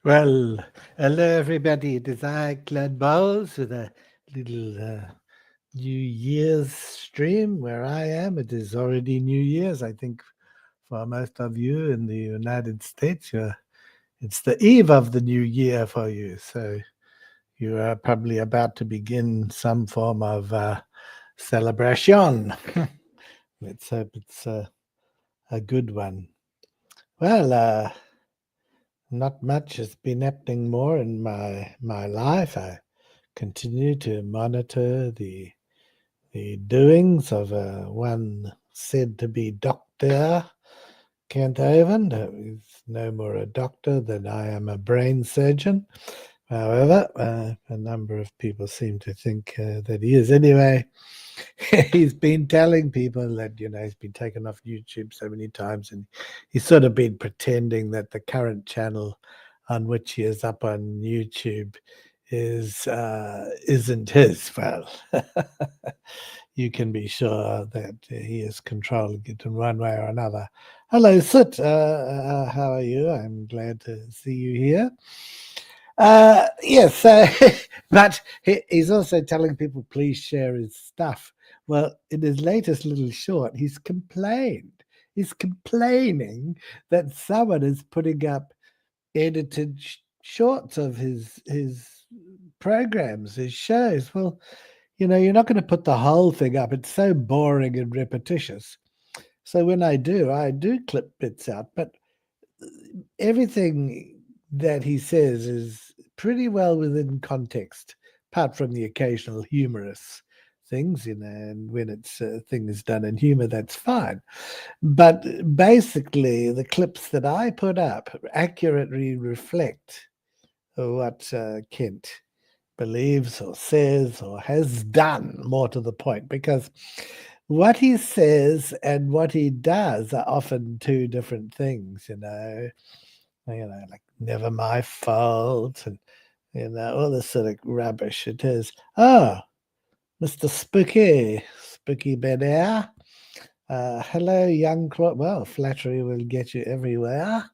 Well, hello everybody. It is I, Claude Bowles, with a little New Year's stream where I am. It is already New Year's, I think, for most of you in the United States. It's the eve of the New Year for you, so you are probably about to begin some form of celebration. Let's hope it's a good one. Well, not much has been happening more in my life. I continue to monitor the doings of one said to be Dr. Kent Hovind. He's no more a doctor than I am a brain surgeon. However, a number of people seem to think that he is. Anyway, he's been telling people that, he's been taken off YouTube so many times, and he's sort of been pretending that the current channel on which he is up on YouTube isn't his. Well, you can be sure that he is controlling it in one way or another. Hello, Sut. How are you? I'm glad to see you here. Yes, but he's also telling people, please share his stuff. Well, in his latest little short, he's complained. He's complaining that someone is putting up edited shorts of his programs, his shows. Well, you're not going to put the whole thing up. It's so boring and repetitious. So when I do clip bits out, but everything that he says is pretty well within context, apart from the occasional humorous things, and when it's thing is done in humor, that's fine. But basically, the clips that I put up accurately reflect what Kent believes or says or has done, more to the point, because what he says and what he does are often two different things, like never my fault, and all this sort of rubbish. It is. Oh, Mr. Spooky Ben Air. Hello, young Claude. Well, flattery will get you everywhere.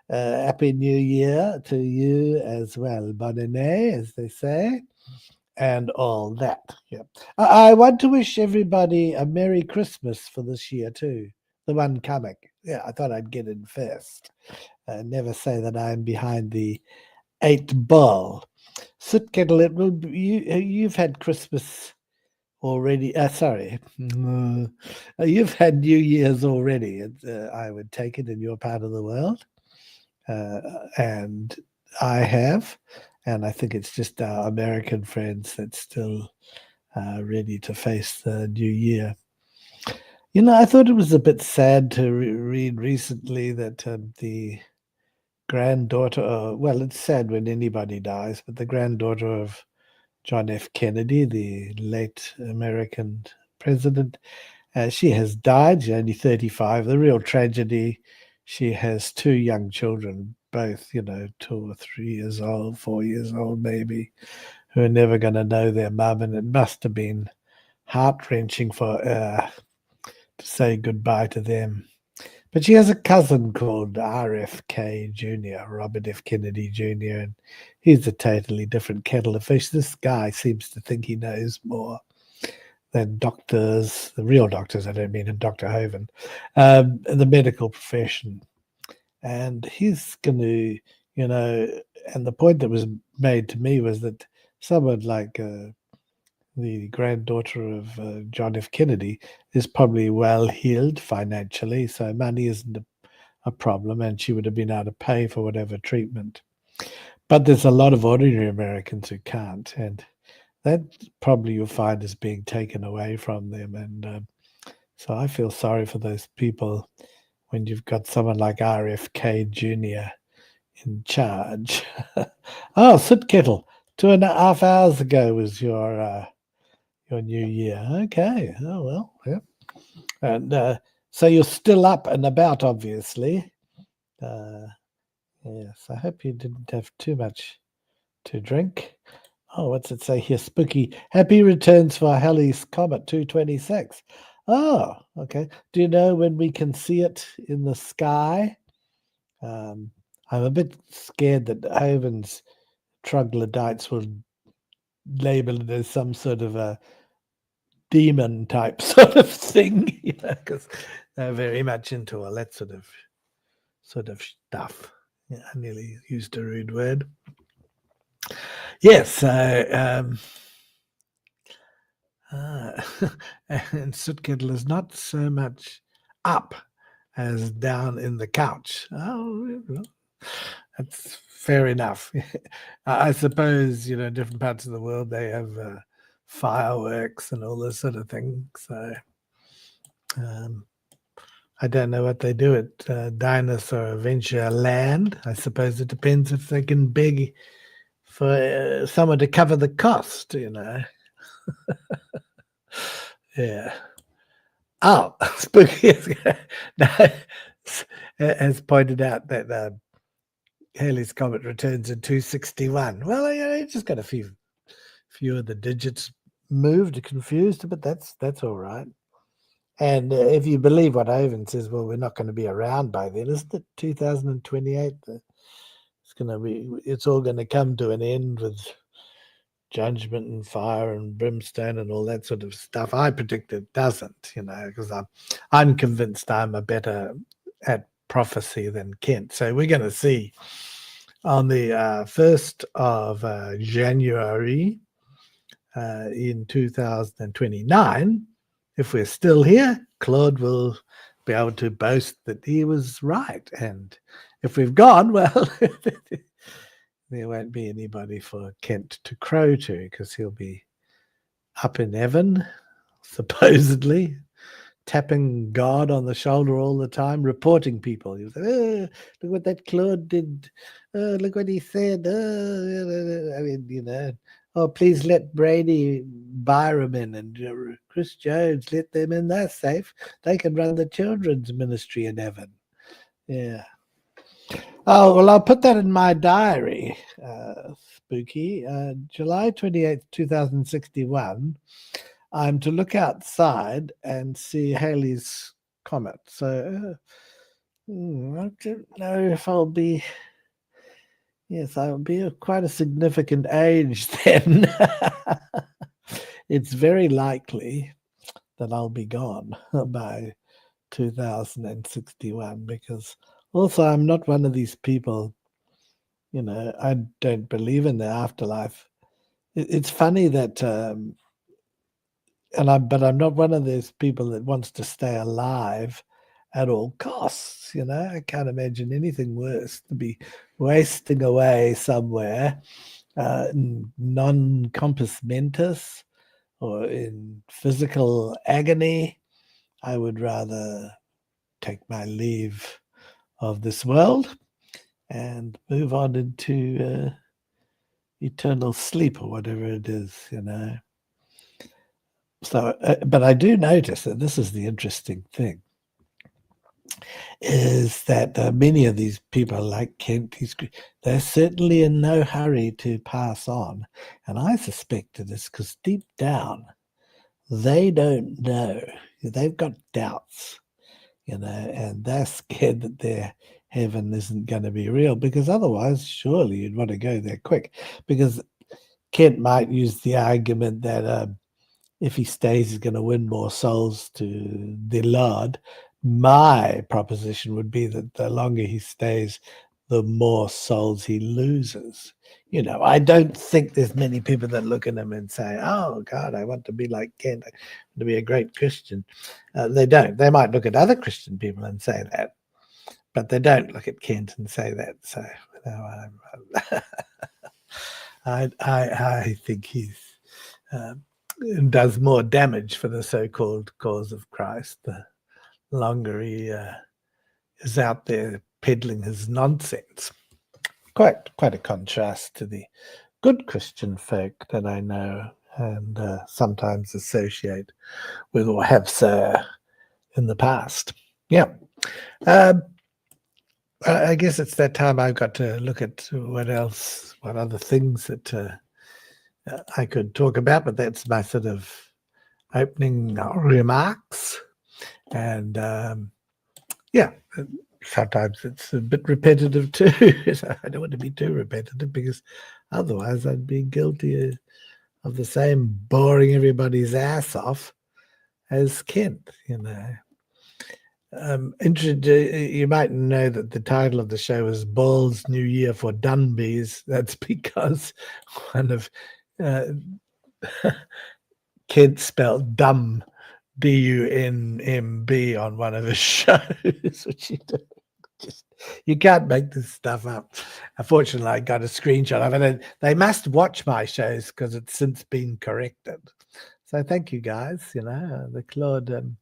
Happy New Year to you as well, bonne année, as they say, and all that. Yeah, I want to wish everybody a Merry Christmas for this year too, the one coming. Yeah, I thought I'd get in first. Never say that I'm behind the 8 ball. Sit kettle, it will be, you've had Christmas already. Sorry, you've had New Year's already. I would take it in your part of the world, and I have, and I think it's just our American friends that's still ready to face the new year. I thought it was a bit sad to read recently that the granddaughter, well, it's sad when anybody dies, but the granddaughter of John F. Kennedy, the late American president, she has died. She's only 35. The real tragedy, she has two young children, both, 2 or 3 years old, 4 years old maybe, who are never going to know their mum, and it must have been heart-wrenching for to say goodbye to them. But she has a cousin called RFK Jr., Robert F. Kennedy Jr., and he's a totally different kettle of fish. This guy seems to think he knows more than doctors, the real doctors, I don't mean in Dr. Hovind, the medical profession. And he's going to, and the point that was made to me was that someone like the granddaughter of John F. Kennedy is probably well heeled financially, so money isn't a problem, and she would have been able to pay for whatever treatment. But there's a lot of ordinary Americans who can't, and that probably you'll find is being taken away from them. And so I feel sorry for those people when you've got someone like RFK Jr. in charge. Oh, Soot Kettle, 2.5 hours ago was your New Year. Okay. Oh, well, yeah. And so you're still up and about, obviously. Yes, I hope you didn't have too much to drink. Oh, what's it say here? Spooky. Happy returns for Halley's Comet 226. Oh, okay. Do you know when we can see it in the sky? I'm a bit scared that Hovind's troglodytes will label it as some sort of a demon type sort of thing, because they're very much into all that sort of stuff. Yeah, I nearly used a rude word. Yes, and Sootkittle is not so much up as down in the couch. Oh, that's fair enough. I suppose, different parts of the world, they have fireworks and all this sort of thing. So I don't know what they do at Dinosaur Adventure Land. I suppose it depends if they can beg for someone to cover the cost, Yeah. Oh, spooky. No, as pointed out that Halley's Comet returns in 261. Well, it just got a few of the digits moved, confused, but that's all right. And if you believe what Hovind says, well, we're not going to be around by then, isn't it? 2028. It's all going to come to an end with judgment and fire and brimstone and all that sort of stuff. I predict it doesn't, because I'm convinced I'm a better at prophecy than Kent. So we're going to see on the 1st of January in 2029, if we're still here, Claude will be able to boast that he was right. And if we've gone, well, there won't be anybody for Kent to crow to, because he'll be up in heaven, supposedly, tapping God on the shoulder all the time, reporting people. He'll say, oh, look what that Claude did. Oh, look what he said. Oh, I mean, oh, please let Brady Byram in and Chris Jones, let them in. They're safe. They can run the children's ministry in heaven. Yeah. Oh, well, I'll put that in my diary, Spooky. July 28th, 2061. I'm to look outside and see Halley's Comet. So I don't know if I'll be... Yes, I'll be quite a significant age then. It's very likely that I'll be gone by 2061, because also I'm not one of these people, I don't believe in the afterlife. It's funny that, but I'm not one of those people that wants to stay alive at all costs. I can't imagine anything worse than be wasting away somewhere, non compos mentis, or in physical agony. I would rather take my leave of this world and move on into eternal sleep, or whatever it is, So, but I do notice, and this is the interesting thing, is that many of these people like Kent, they're certainly in no hurry to pass on. And I suspect it is because deep down, they don't know. They've got doubts, and they're scared that their heaven isn't going to be real, because otherwise, surely you'd want to go there quick. Because Kent might use the argument that if he stays, he's going to win more souls to the Lord. My proposition would be that the longer he stays, the more souls he loses. I don't think there's many people that look at him and say, oh, God, I want to be like Kent. I want to be a great Christian. They don't. They might look at other Christian people and say that, but they don't look at Kent and say that. So, I think he's... does more damage for the so-called cause of Christ the longer he is out there peddling his nonsense. Quite a contrast to the good Christian folk that I know and sometimes associate with, or have so in the past. Yeah. I guess it's that time I've got to look at what other things that I could talk about, but that's my sort of opening remarks. And yeah, sometimes it's a bit repetitive too. So I don't want to be too repetitive because otherwise I'd be guilty of the same boring everybody's ass off as Kent, You might know that the title of the show is Bawles New Year for Dunbies. That's because one of Kent spelled dumb, DUNMB, on one of his shows, which you can't make this stuff up. Unfortunately, I got a screenshot of it, and they must watch my shows because it's since been corrected. So thank you, guys. The Claude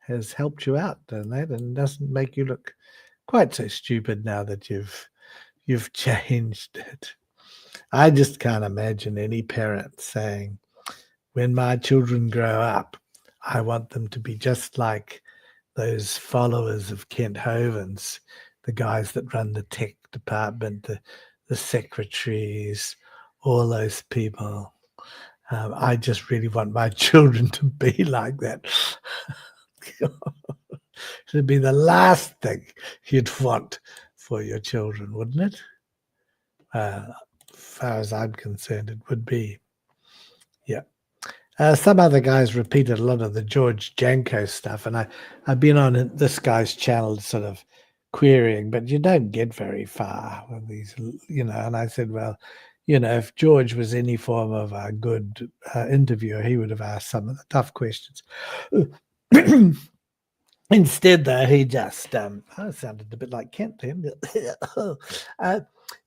has helped you out on that and doesn't make you look quite so stupid now that you've changed it. I just can't imagine any parent saying, when my children grow up, I want them to be just like those followers of Kent Hovind's, the guys that run the tech department, the secretaries, all those people. I just really want my children to be like that. It'd be the last thing you'd want for your children, wouldn't it? As far as I'm concerned, it would be. Yeah. Some other guys repeated a lot of the George Janko stuff, and I've been on this guy's channel sort of querying, but you don't get very far with these, and I said, well, if George was any form of a good interviewer, he would have asked some of the tough questions. Instead, though, he just, sounded a bit like Kent then.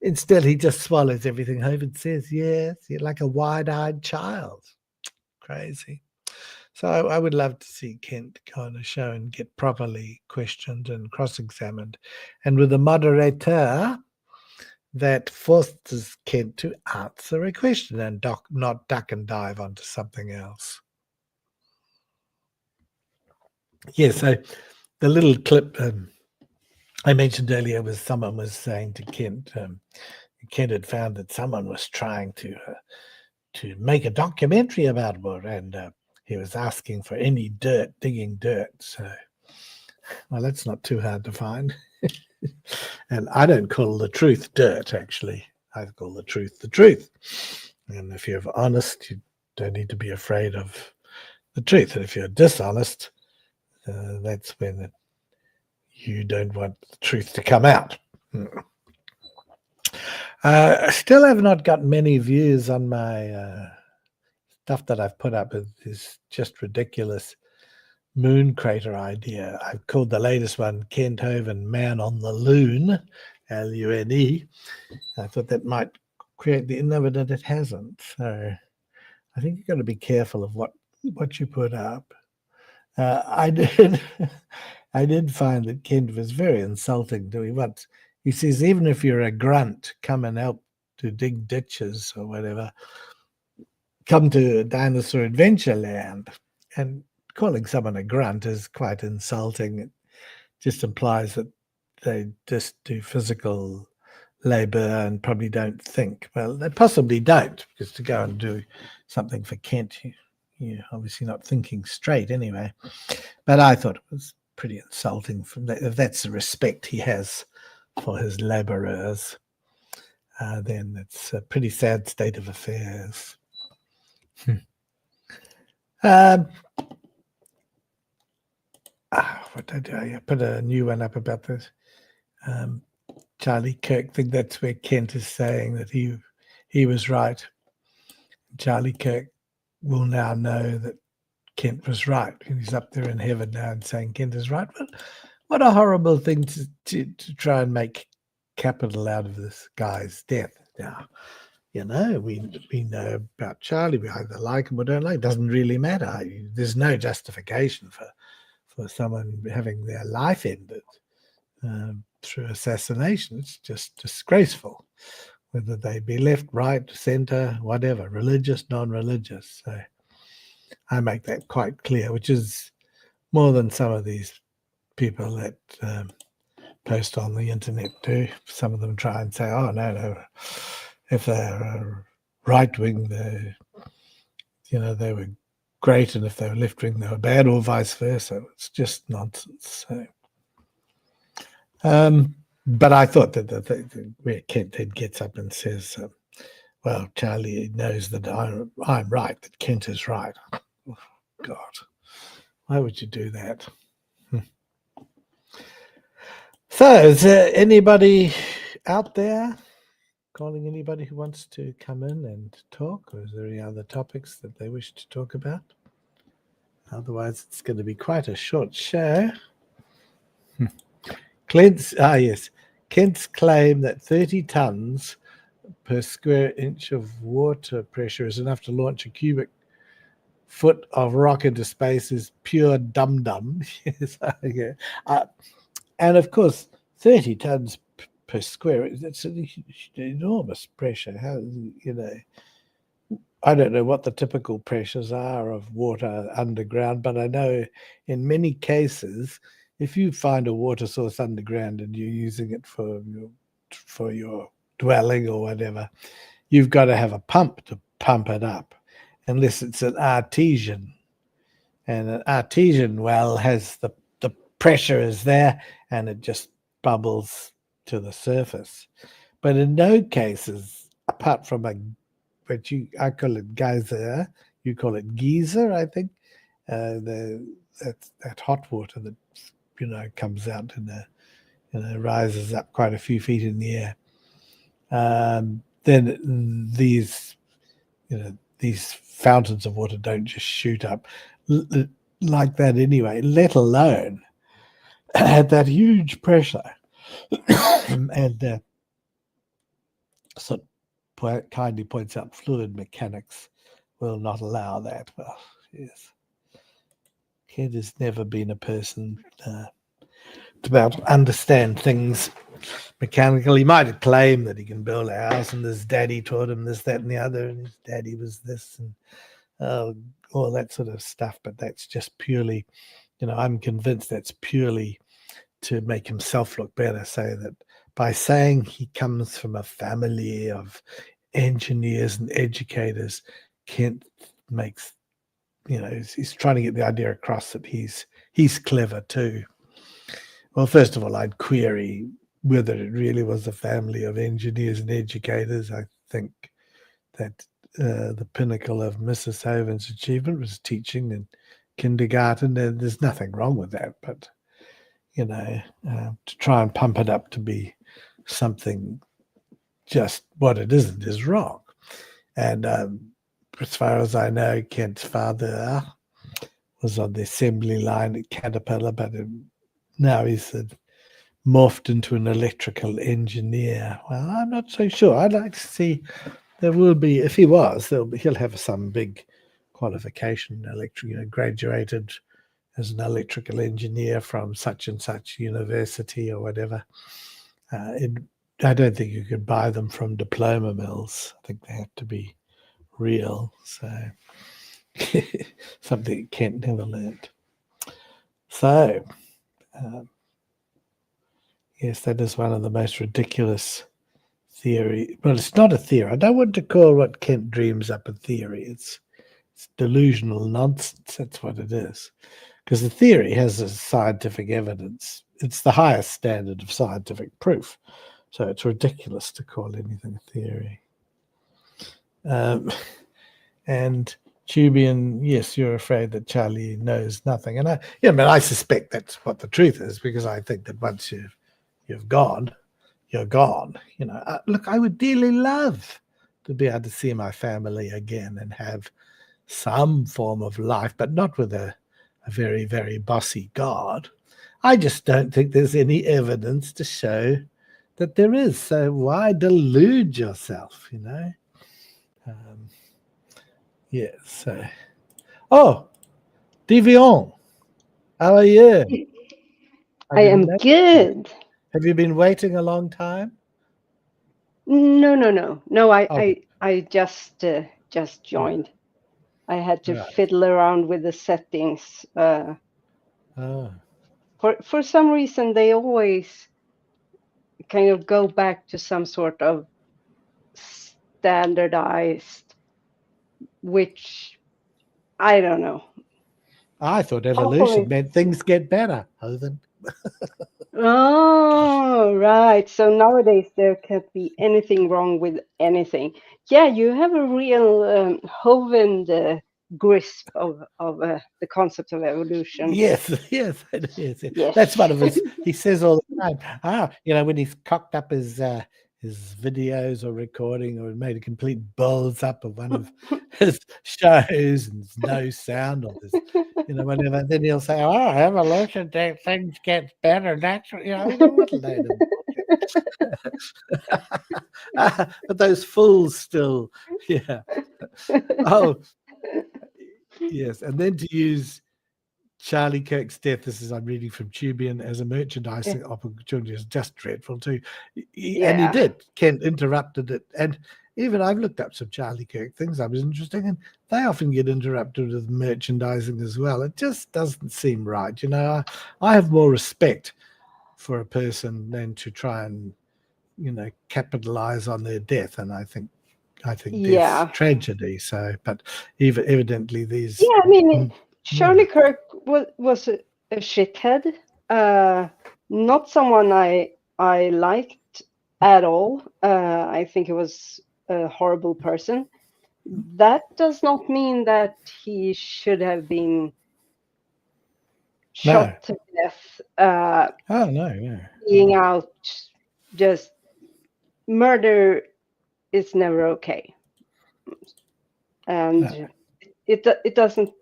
Instead, he just swallows everything Hovind says. Yes, like a wide-eyed child. Crazy. So I would love to see Kent go on a show and get properly questioned and cross-examined, and with a moderator that forces Kent to answer a question and not duck and dive onto something else. Yeah, so the little clip I mentioned earlier was someone was saying to Kent, Kent had found that someone was trying to make a documentary about it, and he was asking for any dirt, digging dirt. So, well, that's not too hard to find. And I don't call the truth dirt, actually. I call the truth the truth. And if you're honest, you don't need to be afraid of the truth. And if you're dishonest, that's when you don't want the truth to come out. I still have not got many views on my stuff that I've put up. Is just ridiculous moon crater idea. I've called the latest one Kent Hovind Man on the Loon, Lune. I thought that might create the innovative. It hasn't. So I think you've got to be careful of what you put up. I did find that Kent was very insulting to me once. He says, even if you're a grunt, come and help to dig ditches or whatever, come to Dinosaur Adventureland. And calling someone a grunt is quite insulting. It just implies that they just do physical labor and probably don't think. Well, they possibly don't, because to go and do something for Kent, you're obviously not thinking straight anyway. But I thought it was pretty insulting from that. If that's the respect he has for his laborers, then it's a pretty sad state of affairs. What did I do? I put a new one up about this Charlie Kirk thing. That's where Kent is saying that he was right. Charlie Kirk will now know that Kent was right. And he's up there in heaven now and saying Kent is right. But what a horrible thing to try and make capital out of this guy's death. Now, we know about Charlie. We either like him or don't like him. It doesn't really matter. There's no justification for someone having their life ended through assassination. It's just disgraceful, whether they be left, right, center, whatever, religious, non-religious. So I make that quite clear, which is more than some of these people that post on the internet do. Some of them try and say, oh, no, if they're right-wing, they were great, and if they were left-wing, they were bad, or vice versa. It's just nonsense. So But I thought that where Kent then gets up and says, well, Charlie knows that I'm right, that Kent is right. Oh, God, why would you do that? So, is there anybody out there calling, anybody who wants to come in and talk, or is there any other topics that they wish to talk about? Otherwise, it's going to be quite a short show. Yes. Kent's claim that 30 tons per square inch of water pressure is enough to launch a cubic foot of rock into space is pure dum-dum. Yes, okay. And of course, 30 tons per square, that's an enormous pressure. How, I don't know what the typical pressures are of water underground, but I know in many cases, if you find a water source underground and you're using it for your dwelling or whatever, you've got to have a pump to pump it up, unless it's an artesian. And an artesian well has the pressure is there and it just bubbles to the surface. But in no cases, apart from I call it geyser, you call it geyser, I think, that hot water that comes out and rises up quite a few feet in the air. Then these fountains of water don't just shoot up like that anyway, let alone at that huge pressure. And so kindly points out fluid mechanics will not allow that. Well, yes. Kent has never been a person to be able to understand things mechanically. He might claim that he can build a house and his daddy taught him this, that, and the other, and his daddy was this, and all that sort of stuff. But that's just purely, I'm convinced that's purely to make himself look better. So that by saying he comes from a family of engineers and educators, Kent makes, he's trying to get the idea across that he's clever too. Well, first of all, I'd query whether it really was a family of engineers and educators. I think that the pinnacle of Mrs. Hovind's achievement was teaching in kindergarten, and there's nothing wrong with that. But to try and pump it up to be something just what it isn't is wrong. And as far as I know, Kent's father was on the assembly line at Caterpillar, but now he's morphed into an electrical engineer. Well, I'm not so sure. I'd like to see. There will be, if he was, he'll have some big qualification, graduated as an electrical engineer from such and such university or whatever. I don't think you could buy them from diploma mills. I think they have to be real. So something Kent never learned. So yes, that is one of the most ridiculous theory. Well, it's not a theory. I don't want to call what Kent dreams up a theory. It's delusional nonsense. That's what it is. Because the theory has a scientific evidence. It's the highest standard of scientific proof. So it's ridiculous to call anything a theory. And Tubian, yes, you're afraid that Charlie knows nothing. And I suspect that's what the truth is, because I think that once you've gone, you're gone. Look, I would dearly love to be able to see my family again and have some form of life, but not with a very, very bossy God. I just don't think there's any evidence to show that there is. So why delude yourself, Yes. So, Divion, how are you? I am good. Have you been waiting a long time? No. I just joined. I had to fiddle around with the settings. For some reason, they always kind of go back to some sort of standardized, which I don't know. I thought evolution meant things get better, Hovind. Oh, right. So nowadays there can't be anything wrong with anything. Yeah, you have a real Hovind grasp of the concept of evolution. Yes, yes, it is. That's Yes. one of his. He says all the time. When he's cocked up his videos or recording, or made a complete balls up of one of his shows, and there's no sound, or there's, whatever. Then he'll say, "Oh, evolution, things get better naturally." What a load of but those fools still, yeah. Oh, yes, and then to use Charlie Kirk's death, this is I'm reading from Tubian, as a merchandising opportunity is just dreadful too. And he Yeah. did. Kent interrupted it. And even I've looked up some Charlie Kirk things that was interesting, and they often get interrupted with merchandising as well. It just doesn't seem right. I have more respect for a person than to try and, capitalize on their death. And I think death's Yeah. tragedy. So, but evidently these. Yeah, I mean, Yeah. Charlie Kirk was a shithead. Not someone I liked at all. I think he was a horrible person. That does not mean that he should have been No. shot to death. Oh no. Being out, just murder is never okay, and No. it doesn't.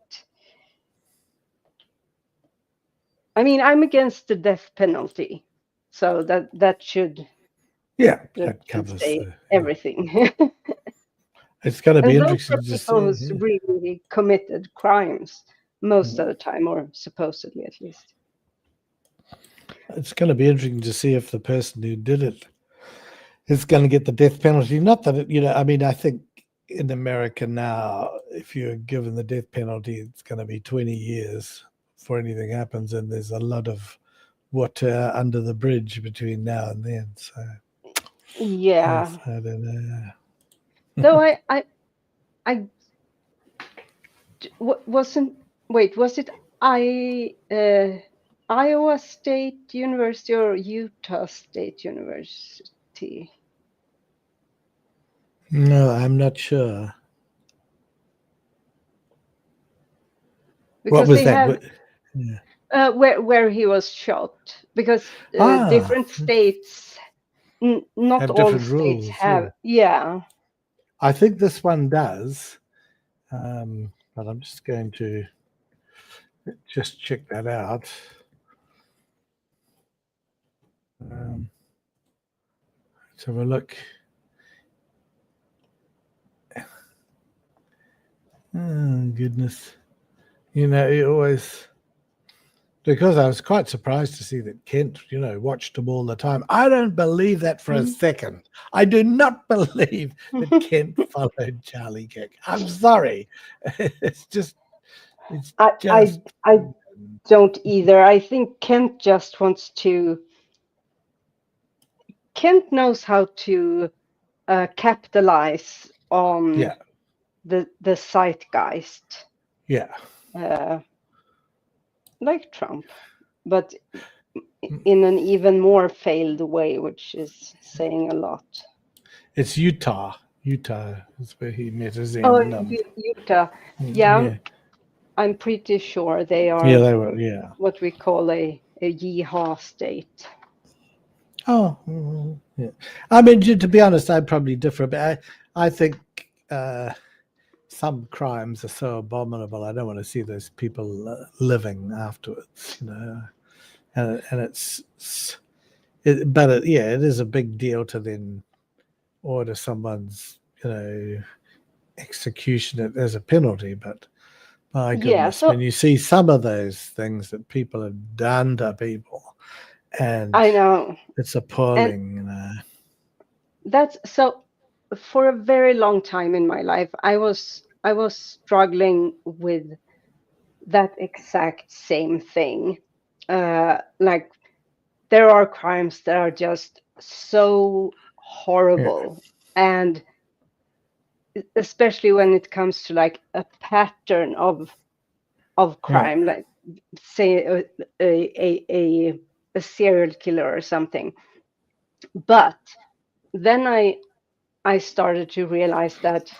I mean, I'm against the death penalty, so that should Yeah, that that should covers say yeah. everything. It's going to be And those interesting are to people see. who's Yeah. really committed crimes most Mm. of the time, or supposedly at least. It's going to be interesting to see if the person who did it is going to get the death penalty. Not that I mean, I think in America now, if you're given the death penalty, it's going to be 20 years before anything happens, and there's a lot of water under the bridge between now and then. So, Yeah. yes, I don't know. Though I wasn't. Wait, was it Iowa State University or Utah State University? No, I'm not sure. What Because was they that? have Yeah. where he was shot. Because different states, not Have all different states rules. Yeah. have. Yeah. I think this one does, but I'm just going to just check that out. Let's have a look. Oh, goodness. It always, because I was quite surprised to see that Kent, watched him all the time. I don't believe that for a second. I do not believe that Kent followed Charlie Kirk. I'm sorry. It's just, I don't either. I think Kent just wants to. Kent knows how to capitalize on the zeitgeist. Yeah. Like Trump, but in an even more failed way, which is saying a lot. It's Utah. Utah is where he met his end. Oh, Utah. Yeah, I'm pretty sure they are. Yeah, they were. Yeah, what we call a yeehaw state. Oh, yeah. I mean, to be honest, I'd probably differ, but I think some crimes are so abominable. I don't want to see those people living afterwards, And it is a big deal to then order someone's, execution as a penalty. But my goodness, when you see some of those things that people have done to people, and I know it's appalling. That's so. For a very long time in my life, I was struggling with that exact same thing. Like there are crimes that are just so horrible, and especially when it comes to like a pattern of crime, like say a a serial killer or something. But then I started to realize that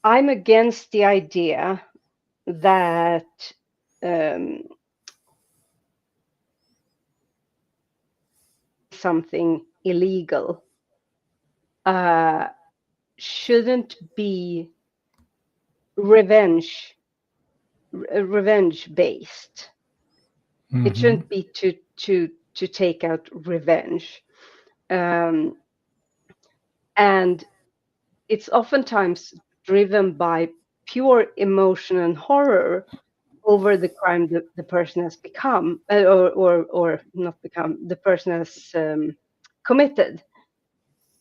I'm against the idea that um, something illegal shouldn't be revenge based. It Mm-hmm. shouldn't be to take out revenge, um, and it's oftentimes driven by pure emotion and horror over the crime the person has become, or not become, the person has committed,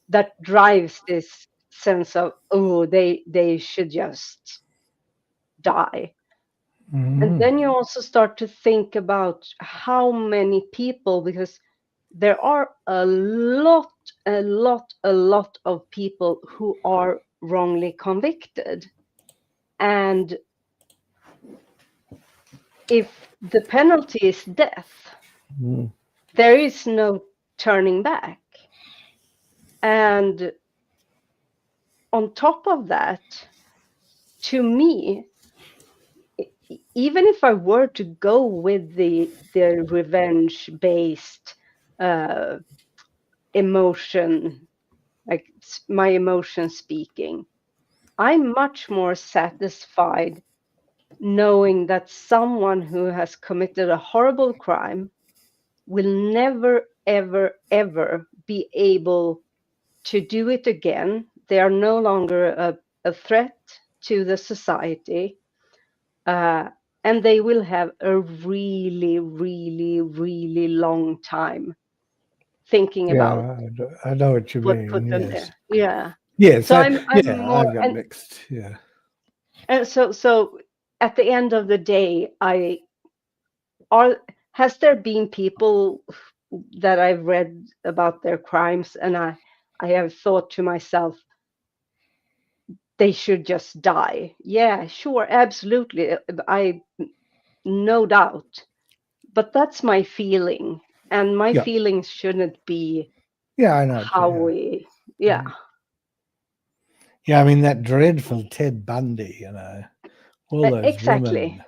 that drives this sense of, oh, they should just die. And Mm-hmm. then you also start to think about how many people, because there are a lot of people who are wrongly convicted. And if the penalty is death, Mm. there is no turning back. And on top of that, to me, even if I were to go with the revenge based uh, emotion, like my emotion speaking, I'm much more satisfied knowing that someone who has committed a horrible crime will never, ever, ever be able to do it again. They are no longer a threat to the society. Uh, and they will have a really, really, really long time thinking about Yeah, I know what you what put mean. them Yes. there. Yeah. Yes. So I'm Yeah, more, I've got mixed. Yeah. and so at the end of the day, I are has there been people that I've read about their crimes, and I have thought to myself, they should just die. Yeah, sure, absolutely. I no doubt. But that's my feeling. And my Yeah. feelings shouldn't be Yeah, I know. how we, yeah, Yeah. Yeah, I mean that dreadful Ted Bundy, all those exactly. women,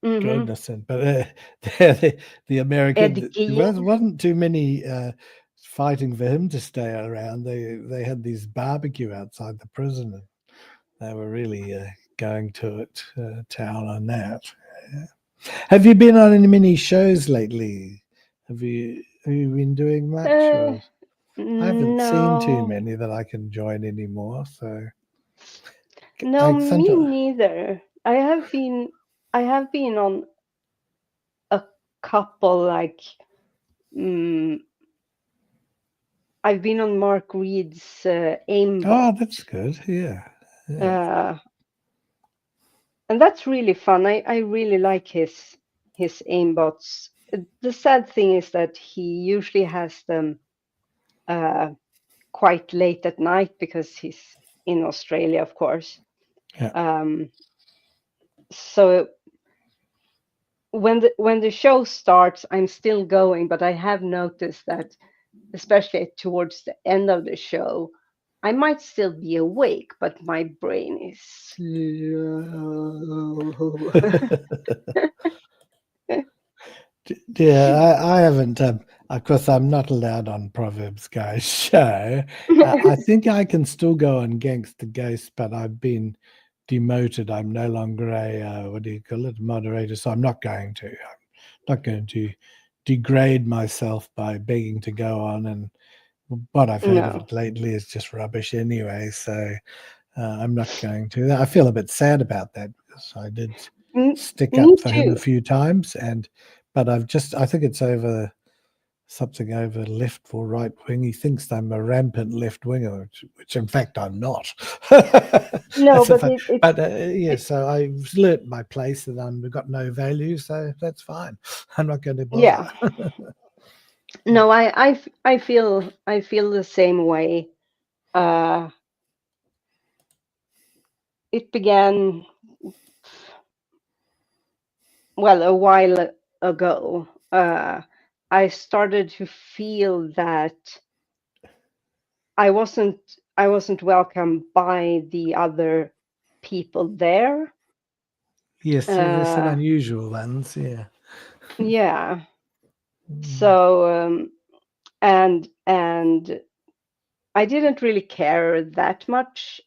Hmm. goodness, but the Ed American, there Gein. wasn't too many fighting for him to stay around. They had these barbecue outside the prison, and they were really going to it town on that. Yeah. Have you been on any mini shows lately? Have you been doing much? Uh, Or I haven't seen too no, many that I can join anymore. So no, I me sometimes. neither. I have been on a couple, like, mm, I've been on Mark Reed's aimbot, Oh, that's good. Yeah. Yeah. uh, and that's really fun. I really like his aimbots. The sad thing is that he usually has them uh, quite late at night because he's in Australia, of course. Yeah. Um, so when the show starts, I'm still going, but I have noticed that, especially towards the end of the show, I might still be awake, but my brain is slow. Yeah, I haven't. Of course, I'm not allowed on Proverbs Guy's show. I think I can still go on Gangster Ghost, but I've been demoted. I'm no longer a what do you call it, moderator. So I'm not going to. I'm not going to degrade myself by begging to go on. And what I've heard of No. it lately is just rubbish anyway. So I'm not going to. I feel a bit sad about that because I did M- stick Me up for him a too. few times, but I think it's over something over left or right wing. He thinks I'm a rampant left winger, which in fact I'm not. No, That's a but fun, but yeah. it So I've learnt my place, and I've got no value, so that's fine. I'm not going to bother. yeah. No, I feel the same way. Uh, it began well, a while ago, I started to feel that I wasn't I wasn't welcome by the other people there. Yes, yeah, there's some Uh, unusual ones. Yeah. yeah. Mm. So and I didn't really care that much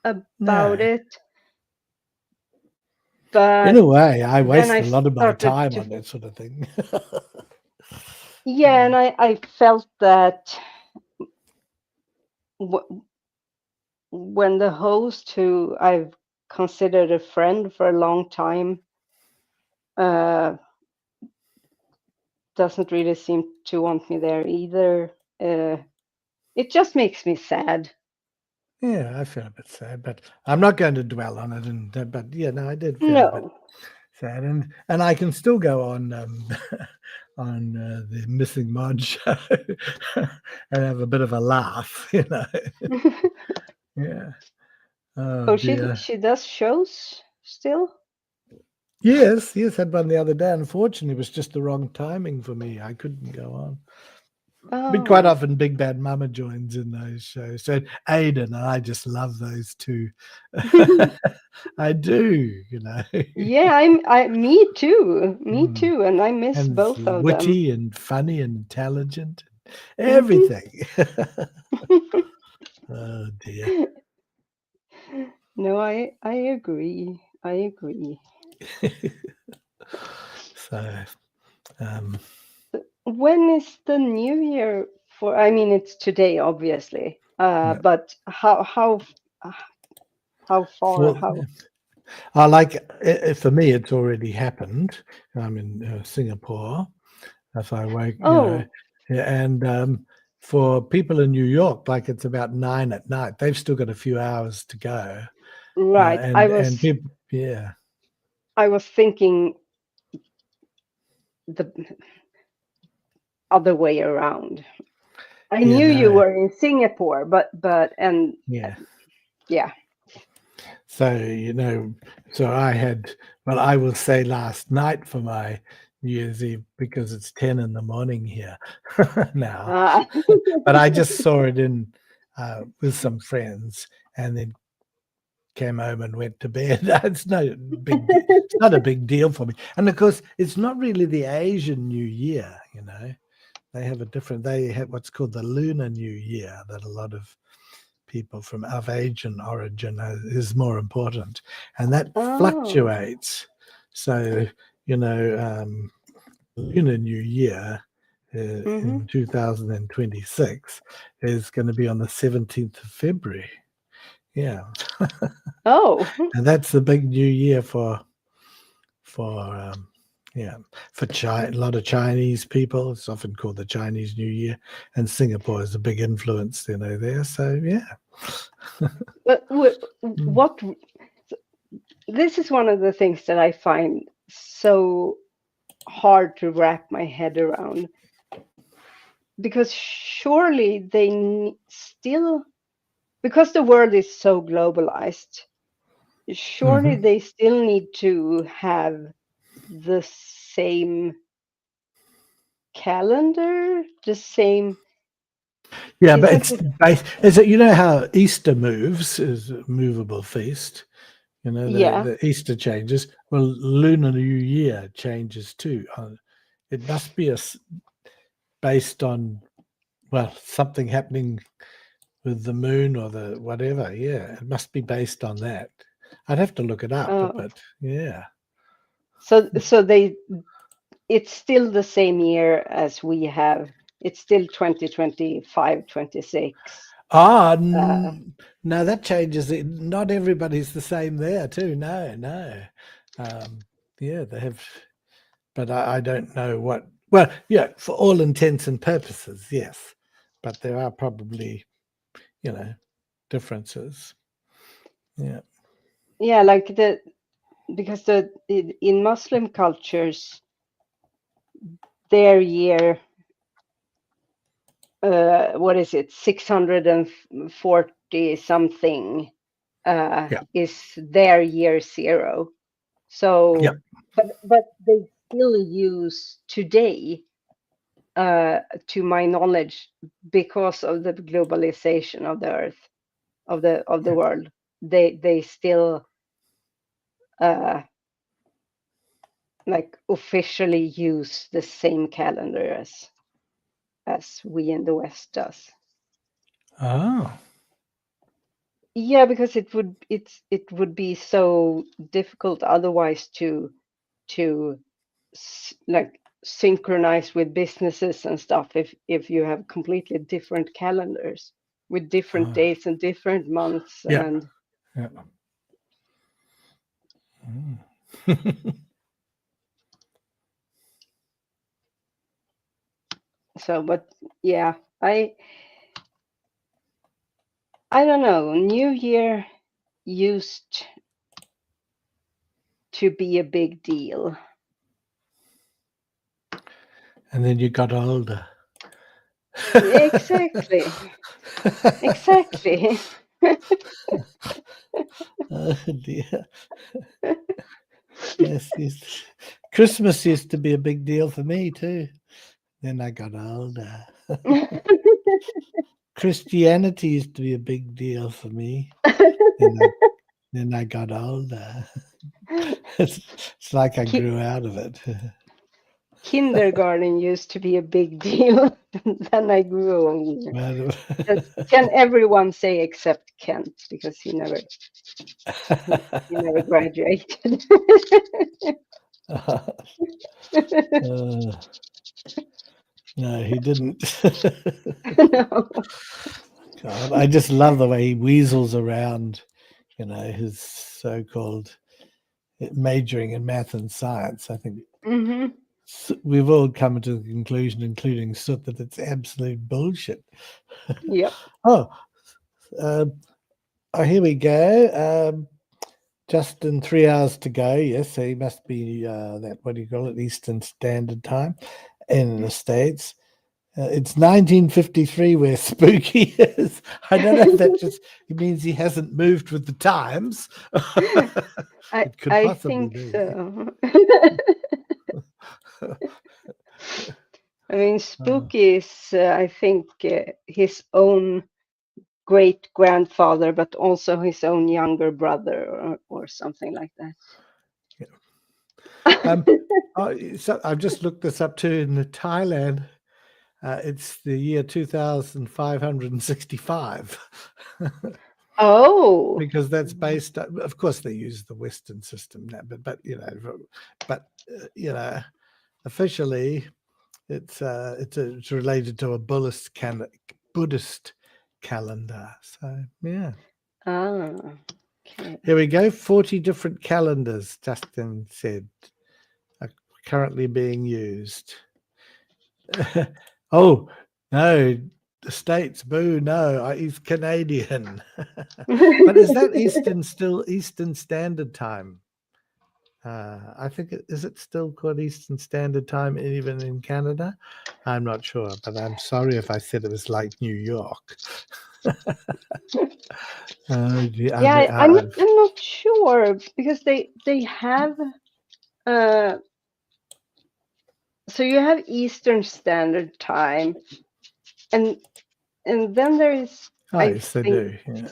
about No. it, In but a way, I then waste I a lot of my started time to, on that sort of thing. yeah, and Mm. I felt that w when the host, who I've considered a friend for a long time, uh, doesn't really seem to want me there either. Uh, it just makes me sad. Yeah, I feel a bit sad, but I'm not going to dwell on it. And but yeah, no, I did feel a bit No. sad, and I can still go on on the Missing Mod show and have a bit of a laugh, you know. Yeah. Oh Oh, dear. she does shows still? Yes, yes, had one the other day. Unfortunately, it was just the wrong timing for me. I couldn't go on. But quite Oh. often, Big Bad Mama joins in those shows. So Aidan and I just love those two. I do, you know. Yeah, me too. Me Mm. too, and I miss And it's both of them. witty and funny and intelligent, Hmm. everything. Oh dear. No, I agree. I agree. So, um, When is the new year for? I mean, it's today, obviously. yeah. But how far? For How? I like for me, it's already happened. I'm in Singapore. If I wake, you know, Oh, yeah, and for people in New York, like it's about 9 at night. They've still got a few hours to go, right. and people, yeah, I was thinking the other way around. I yeah, knew you no, were in Singapore, but and yeah. yeah. So so I had, well, I will say last night for my New Year's Eve because it's 10 in the morning here now. Uh, But I just saw it in with some friends, and then came home and went to bed. It's no it's not a big deal for me. And of course, it's not really the Asian New Year, you know. They have a different. They have what's called the Lunar New Year that a lot of people from of Asian origin is more important, and that oh. fluctuates. So Lunar New Year Hmm. in 2026 is going to be on the 17th of February. Yeah, Oh. and that's the big New Year for yeah, for a lot of Chinese people. It's often called the Chinese New Year, and Singapore is a big influence, there. So yeah. But Mm. what this is one of the things that I find so hard to wrap my head around, because surely still, because the world is so globalized, surely Hmm. they still need to have the same calendar, the same, Yeah, but isn't it's it? is it, you know how Easter moves is a movable feast. Yeah. The Easter changes. Well, Lunar New Year changes too. It must be based on, well, something happening with the moon or the whatever. Yeah, it must be based on that. I'd have to look it up, uh, but yeah. so it's still the same year as we have. It's still 2025, 26. Ah, Uh, no, that changes it. Not everybody's the same there, too. No, no. Um, yeah, they have, but I don't know what. Well, yeah, for all intents and purposes, yes, but there are probably, you know, differences. Yeah. yeah, like because in Muslim cultures, their year, what is it, 640 something, Yeah. is their year zero. So, Yep. but they still use today, to my knowledge, because of the globalization of the earth, of the world. They still, uh, like officially use the same calendar as we in the West does. Oh. Yeah, because it would be so difficult otherwise to like synchronize with businesses and stuff if you have completely different calendars with different Oh. dates and different months. Yeah. And Yeah. Mm. so, but yeah, I don't know. New Year used to be a big deal. And then you got older. Exactly. Exactly. Oh dear. Yes, Christmas used to be a big deal for me too. Then I got older. Christianity used to be a big deal for me. Then I got older. It's like I Ki- grew out of it. Kindergarten used to be a big deal. Then I grew older. Well, That can everyone say except Kent, because he never graduated. no, he didn't. No. God, I just love the way he weasels around, his so-called majoring in math and science. I think Hmm. we've all come to the conclusion, including Soot, that it's absolute bullshit. Yep. Oh, uh, here we go. Just in 3 hours to go. Yes, so he must be that, what do you call it, Eastern Standard Time in the States. It's 1953 where Spooky is. I don't know if that just it means he hasn't moved with the times. It could I possibly think be. so. I mean, Uh, Spooky is, I think, his own great grandfather, but also his own younger brother, or something like that. yeah. So I've just looked this up too. In Thailand, it's the year 2565. Oh. Because that's based. Of course, they use the Western system now, but officially, it's related to a Buddhist calendar. So yeah, Ah. Okay. here we go. 40 different calendars. Justin said are currently being used. Oh no, the States, boo! No, he's Canadian. But is that Eastern Standard Time? I think is it still called Eastern Standard Time even in Canada? I'm not sure, but I'm sorry if I said it was like New York. Yeah, I'm not sure, because they have, uh so you have Eastern Standard Time, and then there is, oh, I yes, they think, do. Yeah.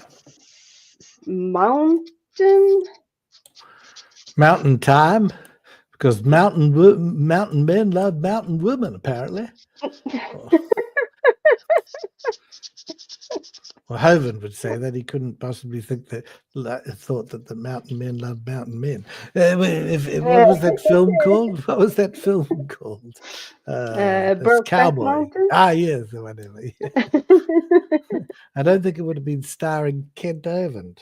Mountain. Mountain Time, because mountain men love mountain women, apparently. Well, Hovind would say that he couldn't possibly thought that the mountain men love mountain men. What was that film called? What was that film called? This Brokeback cowboy. Mountain. Ah, yes, whatever. I don't think it would have been starring Kent Hovind.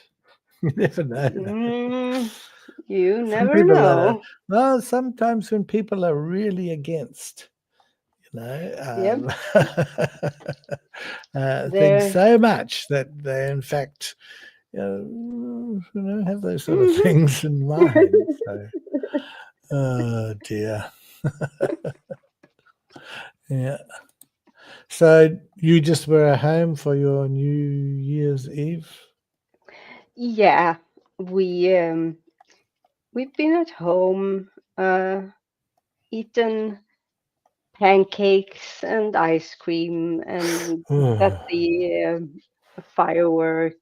You never know. You Some never people are. know. Well, sometimes when people are really against, Yep. things There. so much that they, in fact, have those sort of things in mind. So, oh dear, yeah. So you just were at home for your New Year's Eve? Yeah, we we've been at home, eaten pancakes and ice cream and looked at the firework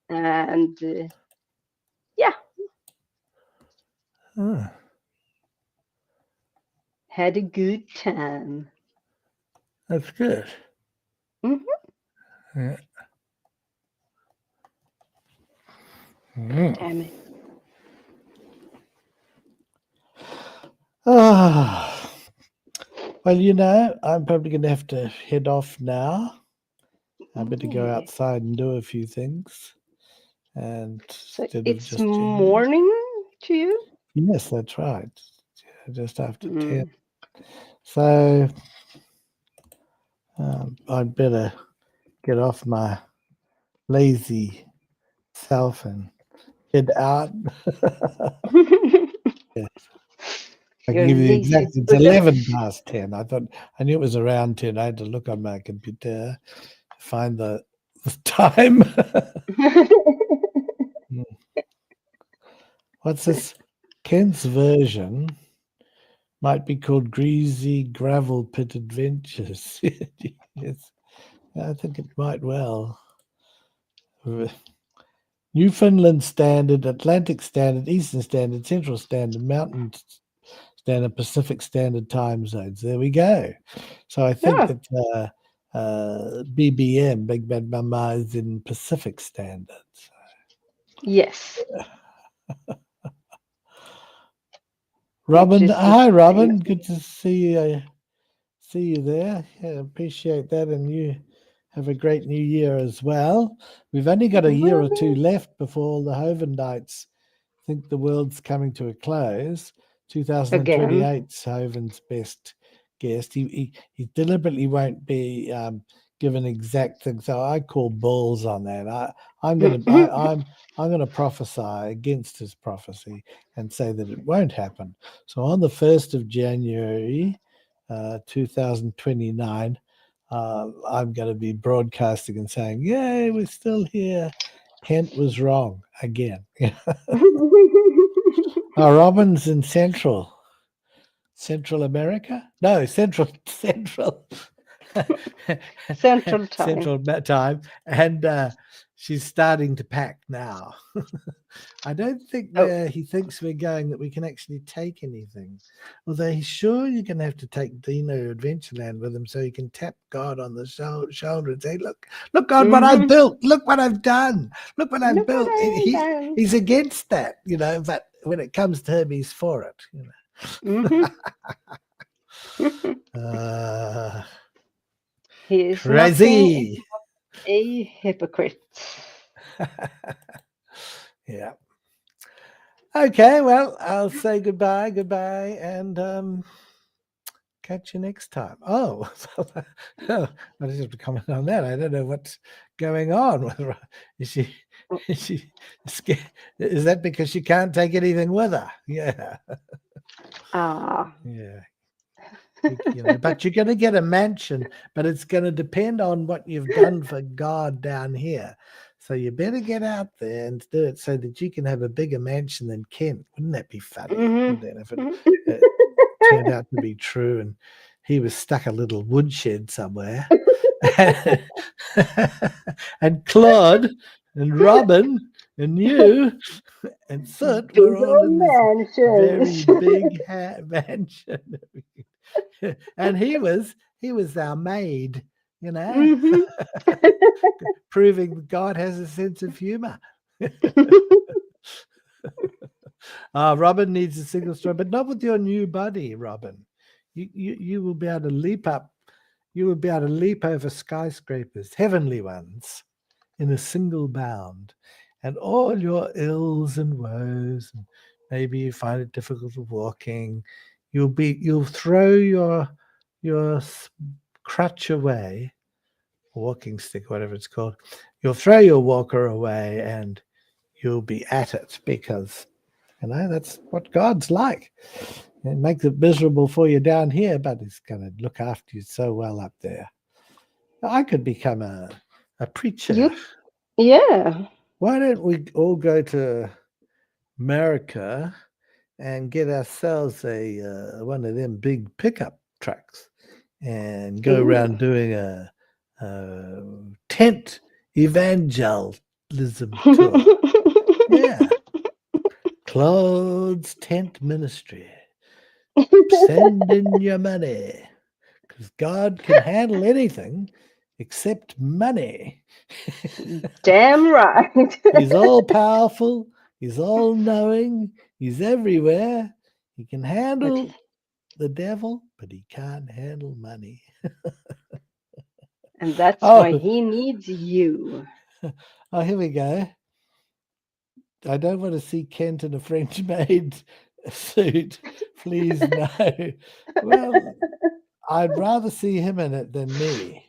and yeah, Oh, had a good time. that's good. Hmm. Yeah. Mm. Damn it. Ah, well, I'm probably going to have to head off now. I better go Yeah. outside and do a few things, and So instead of it's just generally. morning to you? Yes, that's right. Yeah, just after 10. Mm. So I'd better get off my lazy self and head out. Yes, I can You're give you the lazy exact. as It's Buddha. 11 past 10. I knew it was around 10. I had to look on my computer to find the time. Mm. What's this? Kent's version might be called Greasy Gravel Pit Adventures. Yes, I think it might well. Newfoundland Standard, Atlantic Standard, Eastern Standard, Central Standard, Mountain Standard, Pacific Standard time zones. There we go. So I think Yeah. that BBM, Big Bad Mama, is in Pacific Standards. Yes. Which Robin, is the hi same Robin, as good me. to see you there. Yeah, appreciate that, and you have a great new year as well. We've only got a year or two Well, left before the Hovindites think the world's coming to a close. again. 2028 is Hovind's best guess. He deliberately won't be given exact things. So I call balls on that. I'm gonna prophesy against his prophecy and say that it won't happen. So on the 1st of January, 2029, I'm going to be broadcasting and saying, "Yay, we're still here." Kent was wrong again. Robin's in Central America. No, Central time. Central time, and she's starting to pack now. I don't think Oh. where he thinks we're going that we can actually take anything. Although he's sure you're going to have to take Dino Adventureland with him so you can tap God on the shoulder and say, look, God, what I've Hmm. built. Look what I've done. Look what I've Look what built." I He done. he's against that, but when it comes to him, he's for it. Hmm. Uh, He is nothing crazy. but a hypocrite. Yeah. Okay, well, I'll say goodbye, and catch you next time. Oh, I just have to comment on that. I don't know what's going on with her. Is she is she scared? Is that because she can't take anything with her? Yeah, Ah. yeah. But you're going to get a mansion, but it's going to depend on what you've done for God down here. So you better get out there and do it so that you can have a bigger mansion than Kent. Wouldn't that be funny? Hmm. Wouldn't it? If it turned out to be true and he was stuck a little woodshed somewhere. And Claude and Robin and you and Soot were Bigger all in this very mansions. big mansion. And he was our maid, you know, Hmm. proving that God has a sense of humor. Robin needs a single story, but not with your new buddy, Robin. You will be able to leap up. You will be able to leap over skyscrapers, heavenly ones, in a single bound, and all your ills and woes, and maybe you find it difficult walking. You'll throw your crutch away, walking stick, whatever it's called. You'll throw your walker away, and you'll be at it because that's what God's like. It makes it miserable for you down here, but He's going to look after you so well up there. I could become a preacher. You, yeah. Why don't we all go to America and get ourselves one of them big pickup trucks and go Ooh. around doing a tent evangelism tour. Yeah, Claude's Tent Ministry. Send in your money because God can handle anything except money. Damn right. He's all powerful, he's all knowing, he's everywhere. He can But handle the devil, but he can't handle money. and that's why Oh, he needs you. oh, here we go. I don't want to see Kent in a French maid suit. Please, no. Well, I'd rather see him in it than me.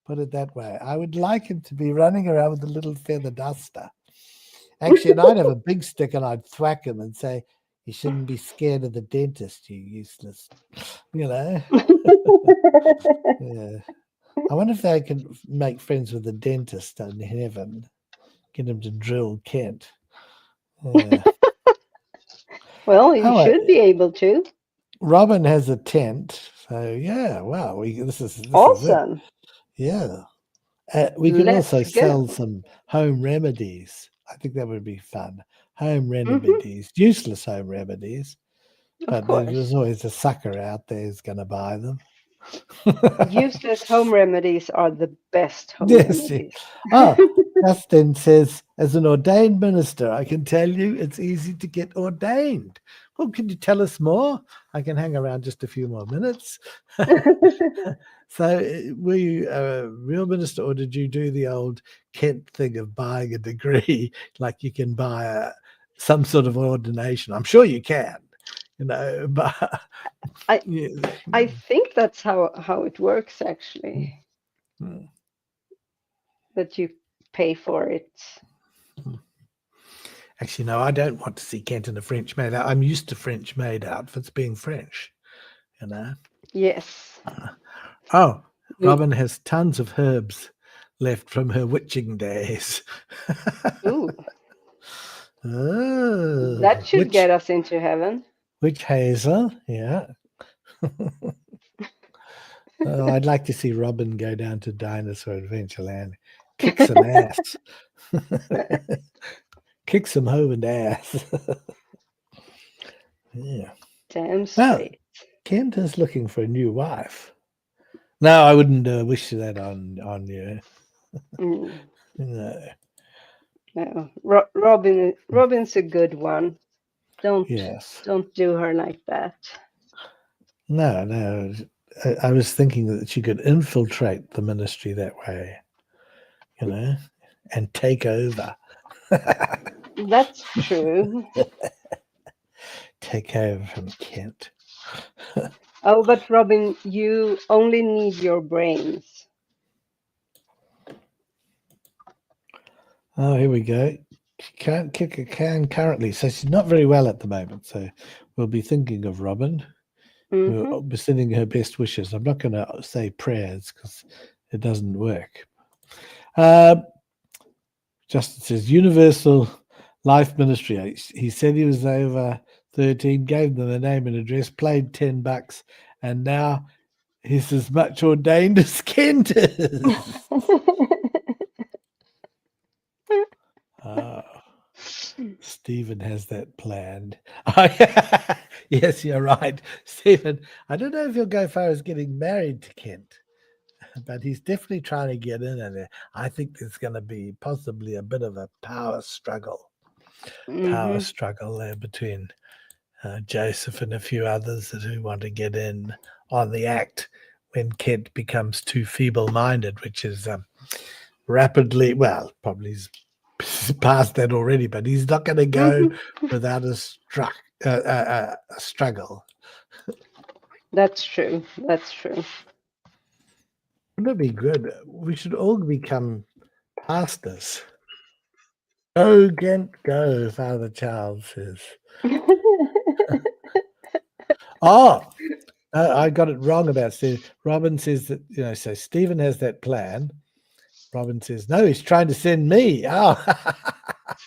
Put it that way. I would like him to be running around with a little feather duster. Actually, and I'd have a big stick and I'd thwack him and say, "You shouldn't be scared of the dentist, you useless." You know? Yeah. I wonder if they can make friends with the dentist in heaven. Get him to drill Kent. Yeah. Well, you Oh, should be able to. Robin has a tent, so yeah. Wow, this is it. Awesome. Yeah, we could also Let's sell go. some home remedies. I think that would be fun. Home Hmm. remedies, useless home remedies, Of but there's course. always a sucker out there who's going to buy them. Useless home remedies are the best home Yes. remedies. Ah, Justin says, as an ordained minister, I can tell you it's easy to get ordained. Well, can you tell us more? I can hang around just a few more minutes. So, were you a real minister, or did you do the old Kent thing of buying a degree, like you can buy some sort of ordination? I'm sure you can, but I yeah. I think that's how it works actually. Mm. That you pay for it. Actually, no, I don't want to see Kent in a French maid out. I'm used to French maid outfits being French, you know. Yes. Oh, We, Robin has tons of herbs left from her witching days. ooh, Oh, that should get us into heaven. witch hazel, yeah. Oh, I'd like to see Robin go down to Dinosaur Adventureland, kick some ass, kick some Hovind ass. Yeah. Damn Well, straight. Kent is looking for a new wife. No, I wouldn't wish that on you. Mm, No. no. Robin's a good one. Don't Yes. don't do her like that. No, no. I was thinking that she could infiltrate the ministry that way, and take over. That's true. Take over from Kent. Oh, but Robin, you only need your brains. Oh, here we go. She can't kick a can currently, so she's not very well at the moment. So we'll be thinking of Robin. Hmm. We'll be sending her best wishes. I'm not going to say prayers because it doesn't work. Uh, Justin says Universal Life Ministry. He said he was over 13, gave them the name and address, played $10, and now he's as much ordained as Kent is. Oh, Stephen has that planned. Yes, you're right, Stephen. I don't know if he'll go far as getting married to Kent, but he's definitely trying to get in there. I think there's going to be possibly a bit of a power struggle Hmm. there between Joseph and a few others who want to get in on the act when Kent becomes too feeble-minded, which is rapidly, well, probably he's past that already, but he's not going to go Hmm. without a struggle. That's true. That's true. Wouldn't it be good? We should all become pastors. Go, Kent, go, Father Charles says. Oh, I got it wrong about Stephen. Robin says that, so Stephen has that plan. Robin says, no, he's trying to send me. Oh,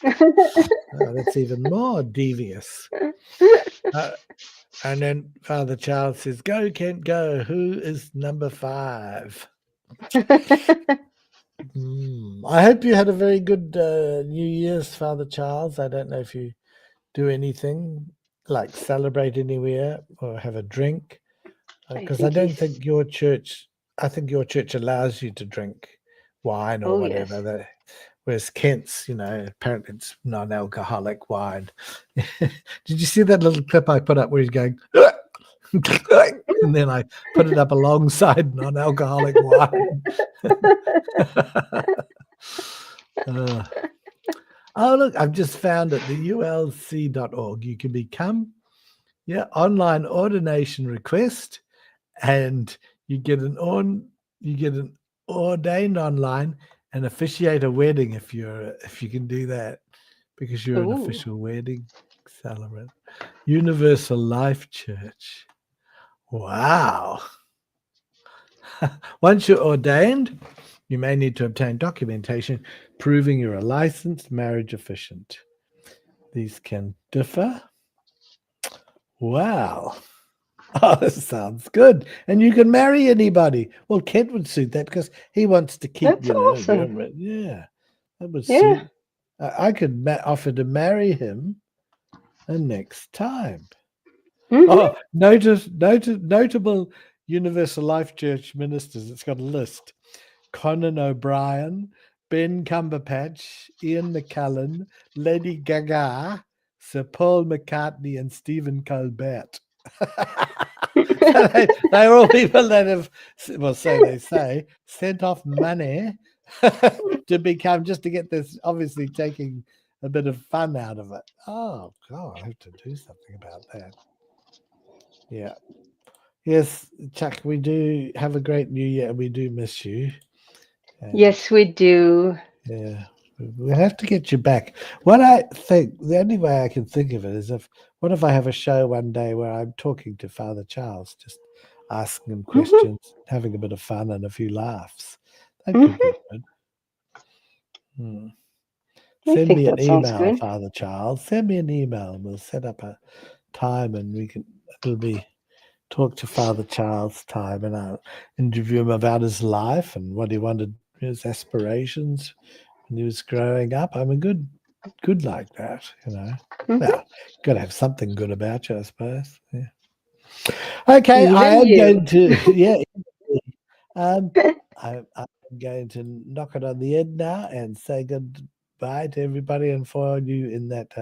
that's even more devious. And then Father Charles says, go, Kent, go. Who is number 5? I hope you had a very good New Year's, Father Charles. I don't know if you do anything like celebrate anywhere or have a drink, because I don't think your church. I think your church allows you to drink wine or whatever. Yes. Whereas Kent's, apparently it's non-alcoholic wine. Did you see that little clip I put up where he's going? And then I put it up alongside non-alcoholic wine. Oh, look, I've just found it, the ulc.org. You can become online ordination request, and you get an ordained online and officiate a wedding if you can do that, because you're an official wedding celebrant. Universal Life Church. Wow. Once you're ordained, you may need to obtain documentation proving you're a licensed marriage officiant. These can differ. Wow. Oh, this sounds good. And you can marry anybody. Well, Kent would suit that because he wants to keep, That's awesome. Yeah, that would suit. I could offer to marry him the next time. Oh, notable Universal Life Church ministers. It's got a list. Conan O'Brien, Ben Cumberbatch, Ian McKellen, Lady Gaga, Sir Paul McCartney, and Stephen Colbert. They're all people that have, well, so they say, sent off money to become, just to get this, obviously taking a bit of fun out of it. Oh, God, I have to do something about that. Yeah. Yes, Chuck, we do have a great New Year, and we do miss you. And yes, we do. Yeah, we have to get you back. What I think, the only way I can think of it is what if I have a show one day where I'm talking to Father Charles, just asking him questions, having a bit of fun and a few laughs. That could be good. Send me an email, Father Charles. Send me an email. We'll set up a time, and it'll be talk to Father Charles time, and I'll interview him about his life and what he wanted, his aspirations when he was growing up. I mean, good like that, Well, got to have something good about you, I suppose. Yeah. Okay, I am going to, I'm going to knock it on the head now and say goodbye to everybody, and for you in that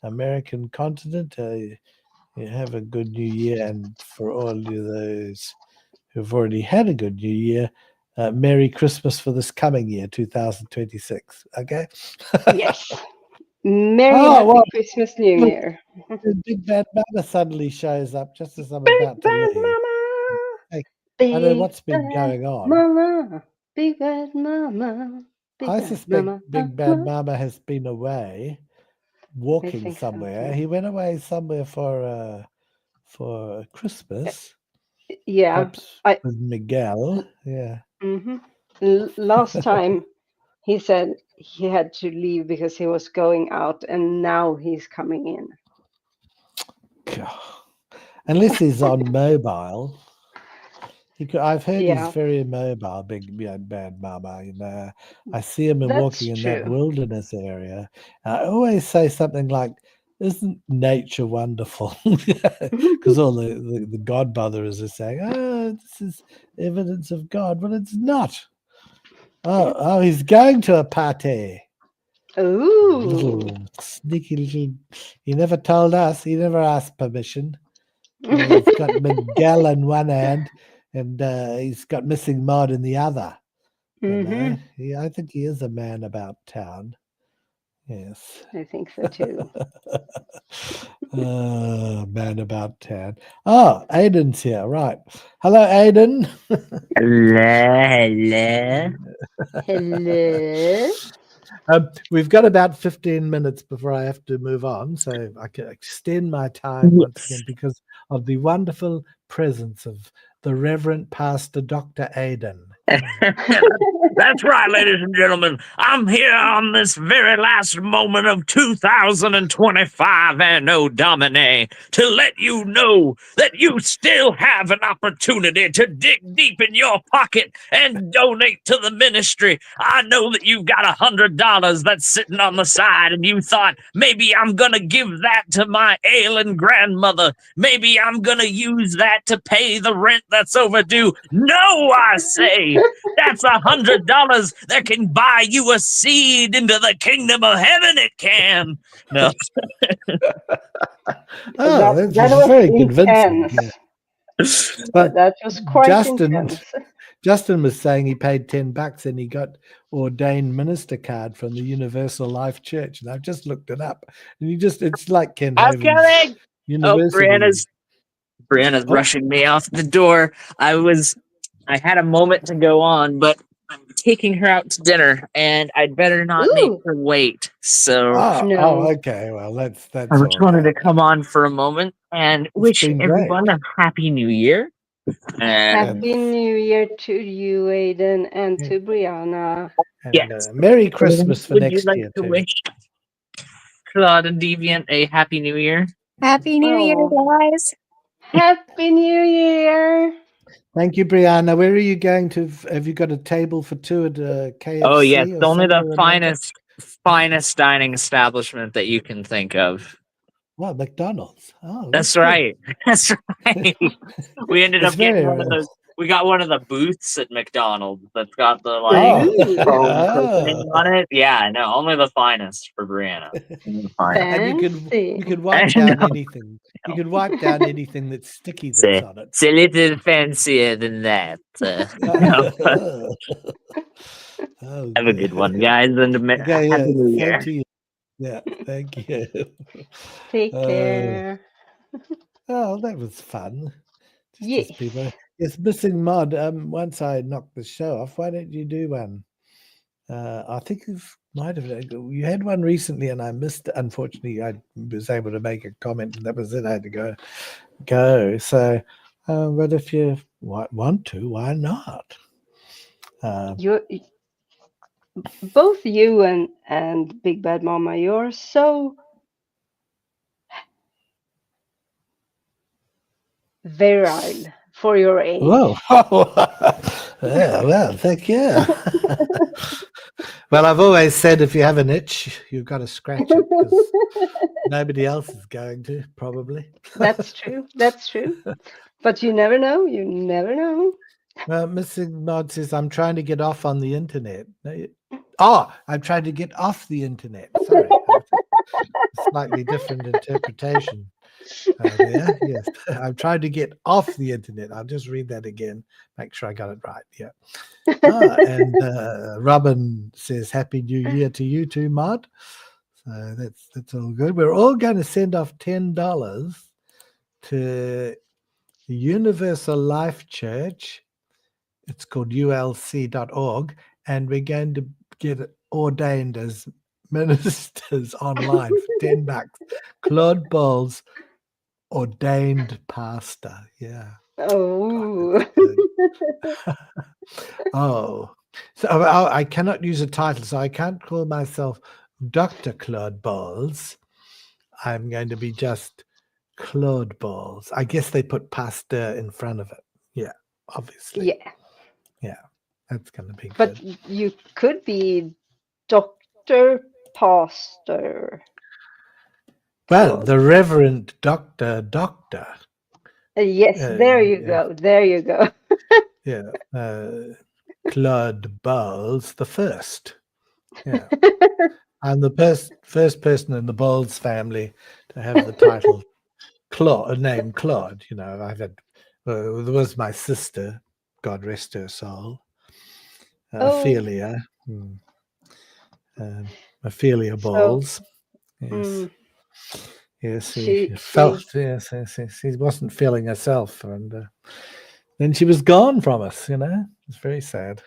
American continent, you have a good New Year, and for all of those who've already had a good New Year, Merry Christmas for this coming year, 2026. Okay? Yes. Happy Christmas, New Year. Big Bad Mama suddenly shows up just as I'm Big about to Bad leave. Mama. I don't know what's been going on. Mama. Big Bad Mama. I suspect Big Bad Mama has been away, walking somewhere. So he went away somewhere for Christmas. Yeah. Perhaps with Miguel. Yeah. Last time he said he had to leave because he was going out, and now he's coming in. God. Unless he's on mobile. I've heard he's very mobile, Big Bad Mama. I see him walking in that wilderness area. I always say something like, isn't nature wonderful? Because all the God botherers are saying, oh, this is evidence of God. Well, it's not. Oh, he's going to a party. Ooh. Little sneaky little. He never told us. He never asked permission. He's got Miguel in one hand, and he's got Missing Mod in the other. I think he is a man about town. Yes. I think so too. Man about town. Oh, Aiden's here. Right. Hello, Aiden. Hello. We've got about 15 minutes before I have to move on, so I can extend my time once again because of the wonderful presence of the Reverend Pastor Dr. Aidan. That's right, ladies and gentlemen. I'm here on this very last moment of 2025 Anno Domini to let you know that you still have an opportunity to dig deep in your pocket and donate to the ministry. I know that you've got $100 that's sitting on the side, and you thought, maybe I'm going to give that to my ailing grandmother. Maybe I'm going to use that to pay the rent that's overdue. No, I say. That's $100 that can buy you a seed into the kingdom of heaven. It can. No. Oh, that that's was very convincing. intense. Yeah. But That was quite Justin, intense. Justin was saying he paid $10 and he got ordained minister card from the Universal Life Church, and I've just looked it up. And it's like Ken I'm Hovind's coming. Oh, university. Brianna's rushing me out the door. I had a moment to go on, but I'm taking her out to dinner, and I'd better not make Ooh, her wait. So no. Okay. Well, that's I all just wanted to right. come on for a moment and wish been great. everyone a happy new year. And Happy New Year to you, Aidan, and to Brianna. And yes, Merry Christmas for would you next like year to too. wish Claude and Deviant a happy new year? Happy New Year, Oh, guys. Happy New Year. Thank you, Brianna. Where are you going to? Have you got a table for two at KFC? Oh yes, or only the somewhere like that? finest dining establishment that you can think of. Well, McDonald's. Oh, That's good. right. That's right. We ended It's up getting very one of those. We got one of the booths at McDonald's that's got the Oh, Ooh, foam cushioning oh. on it. Yeah, no, only the finest for Brianna. Only the finest. And you fancy. could wipe down No, anything. You no. could wipe down anything that's sticky It's that's a, on it. it's a little fancier than that. No, Oh, have a good one, guys, and okay, yeah, happy New same Year. to you. Yeah, thank you. Take Uh, care. Oh, that was fun. Just Yes. as people. Yes, missing mod. Once I knocked the show off, why don't you do one? I think you had one recently, and I missed. Unfortunately, I was able to make a comment, and that was it. I had to go. So, but if you want to, why not? You, both you and Big Bad Mama, you're so virile for your age. Whoa! Yeah, well, thank you. Well, I've always said if you have an itch, you've got to scratch it because nobody else is going to, probably. That's true. That's true. But you never know. You never know. Missing Mod says, I'm trying to get off on the internet. I'm trying to get off the internet. Sorry. Slightly different interpretation there. Yes. I'm trying to get off the internet. I'll just read that again. Make sure I got it right. Yeah. And Robin says, Happy New Year to you too, Mod. So that's all good. We're all going to send off $10 to the Universal Life Church. It's called ulc.org, and we're going to get ordained as ministers online for $10. Claude Bawles, ordained pastor. Yeah. Oh. Oh. So I cannot use a title, so I can't call myself Dr. Claude Bawles. I'm going to be just Claude Bawles. I guess they put pastor in front of it. Yeah, obviously. Yeah. Yeah, that's going to be But good. you could be Dr. Pastor. Well, the Reverend Doctor. Yes, there you go. There you go. Yeah, Claude Bawles the first. Yeah, I'm the first person in the Bawles family to have the title named Claude. You know, I've had. There was my sister, God rest her soul, Ophelia. Ophelia Bawles. Yes. Yes, she felt. Yes, she wasn't feeling herself, and then she was gone from us. You know, it's very sad.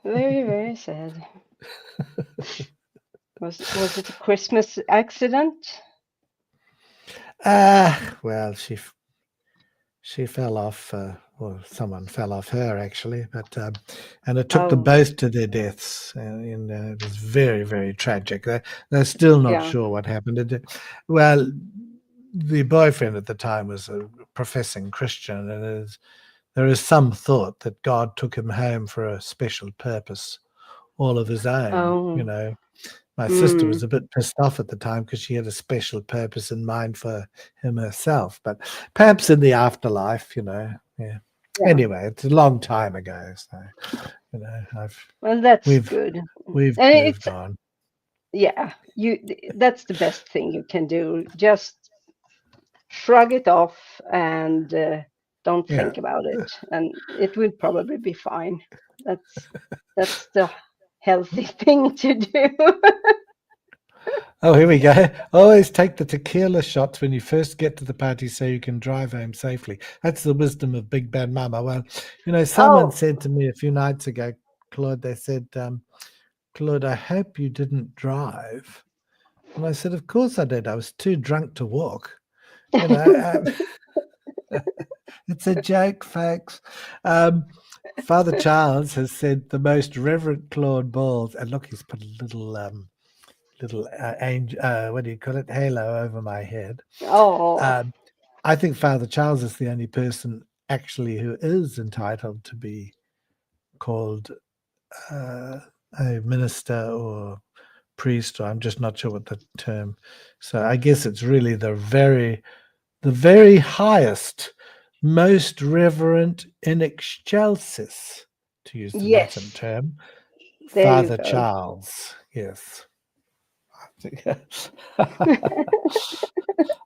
Very, very sad. Was it a Christmas accident? Well, she fell off, or someone fell off her actually, but and it took them Oh, both to their deaths, and it was very, very tragic. They're still not yeah. sure what happened. Well, the boyfriend at the time was a professing Christian, and there is some thought that God took him home for a special purpose, all of his own. Oh, My sister mm, was a bit pissed off at the time because she had a special purpose in mind for him herself, but perhaps in the afterlife, yeah. yeah. Anyway, it's a long time ago, so Well, that's we've good. we've And moved it's on. yeah, that's the best thing you can do. Just shrug it off and don't Yeah. think about it, and it will probably be fine. That's the healthy thing to do. Oh, here we go. Always take the tequila shots when you first get to the party so you can drive home safely. That's the wisdom of Big Bad Mama. Well, someone Oh, said to me a few nights ago, Claude, they said, Claude, I hope you didn't drive. And I said, of course I did. I was too drunk to walk. You know, it's a joke, folks. Father Charles has said the most reverent Claude Bawles, and look, he's put a little angel, what do you call it, halo over my head. oh, I think Father Charles is the only person actually who is entitled to be called a minister or priest, or I'm just not sure what the term. So I guess it's really the very highest, most reverent in excelsis, to use the Latin yes. term, There you Father go. Charles. Yes.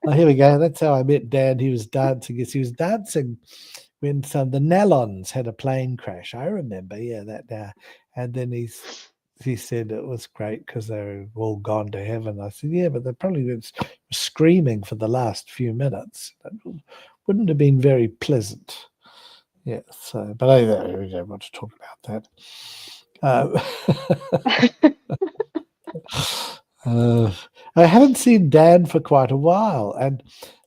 Oh, here we go. That's how I met Dan. He was dancing. Yes, he was dancing when the Nallons had a plane crash. I remember, yeah, that. And then he said it was great because they were all gone to heaven. I said, yeah, but they probably were screaming for the last few minutes. That wouldn't have been very pleasant. Yeah. So, but I don't want to talk about that. I haven't seen Dan for quite a while, and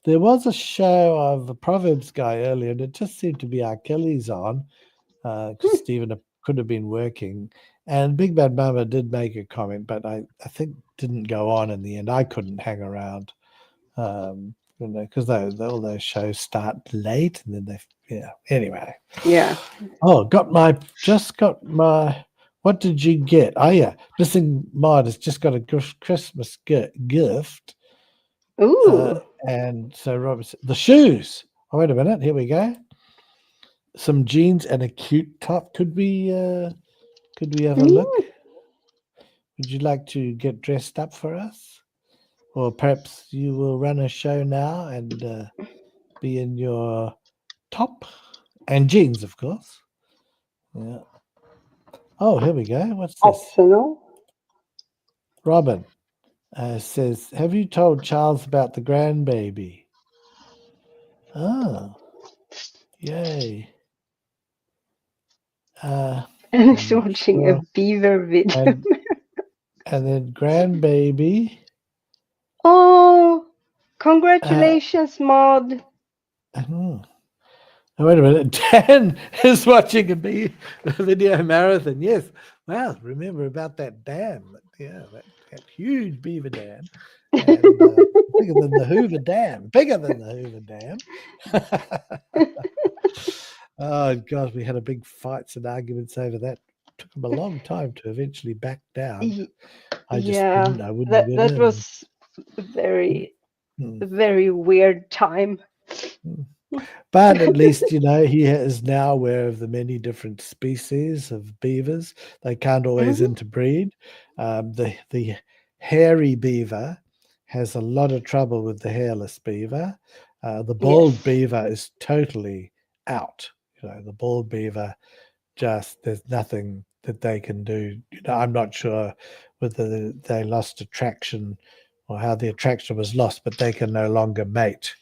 there was a show of a Proverbs guy earlier, and it just seemed to be our Kelly's on because Stephen could have been working. And Big Bad Mama did make a comment, but I think didn't go on in the end. I couldn't hang around, because all those shows start late, and then Anyway. Yeah. Oh, just got my. What did you get? Oh yeah, Missing Mod has just got a Christmas gift, Ooh. and so Robert, the shoes. Oh, wait a minute, here we go. Some jeans and a cute top. Could we have a look? Would you like to get dressed up for us, or perhaps you will run a show now and be in your top and jeans, of course. Yeah. Oh, here we go. What's this? Optional. Robin says, have you told Charles about the grandbaby? Oh, yay. And I'm he's not watching sure. a beaver video. And then grandbaby. Oh, congratulations, Maud. Oh, wait a minute. Dan is watching a video marathon. Yes. Well, remember about that dam. Yeah, that huge beaver dam. And bigger than the Hoover Dam. Bigger than the Hoover Dam. Oh, gosh, we had a big fights and arguments over that. Took them a long time to eventually back down. I just wouldn't. I wouldn't get that in. was a very, Hmm. very weird time. But at least, he is now aware of the many different species of beavers. They can't always interbreed. The hairy beaver has a lot of trouble with the hairless beaver. The bald beaver is totally out. The bald beaver, there's nothing that they can do. I'm not sure whether they lost attraction or how the attraction was lost, but they can no longer mate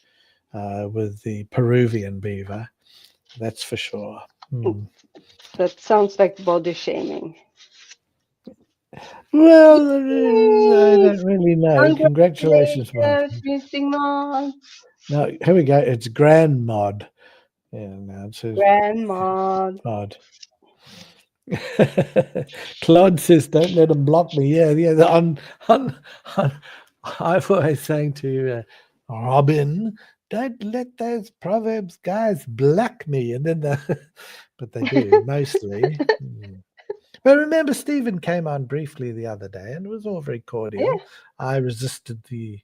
with the Peruvian beaver. That's for sure. That sounds like body shaming. Well, I don't really know. Congratulations, Mom. Missing Mom. No, here we go. It's Grand Mod. Yeah, no, it's his Grandma. Claude. Claude says, "Don't let him block me." Yeah, yeah. On, I'm always saying to Robin, "Don't let those Proverbs guys block me," and then, but they do mostly. But remember, Stephen came on briefly the other day, and it was all very cordial. Yeah. I resisted the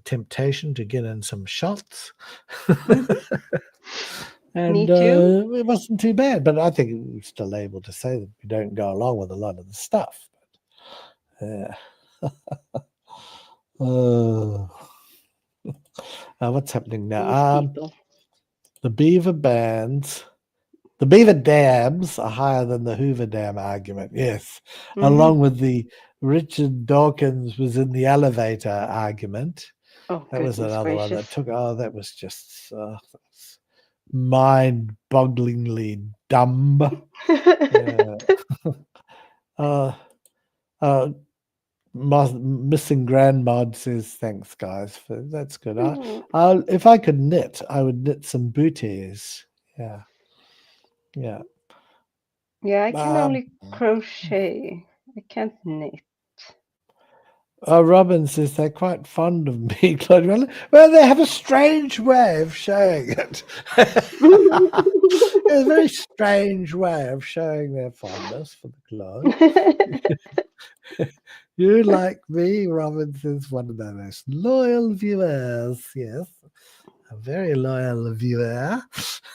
temptation to get in some shots. And Me too. it wasn't too bad, but I think we're still able to say that we don't go along with a lot of the stuff. What's happening These now? people. The beaver bands, the beaver dams are higher than the Hoover Dam argument. Yes, along with the Richard Dawkins was in the elevator argument. Oh, That was goodness another one that gracious. took. Oh, that was just mind-bogglingly dumb. Missing grandmod says thanks, guys. That's good. If I could knit, I would knit some booties. Yeah, yeah. Yeah, I can only crochet. I can't knit. Robin says they're quite fond of me, Claude. Well, they have a strange way of showing it. It's a very strange way of showing their fondness for the Claude. You like me, Robin says, one of the most loyal viewers. Yes, a very loyal viewer.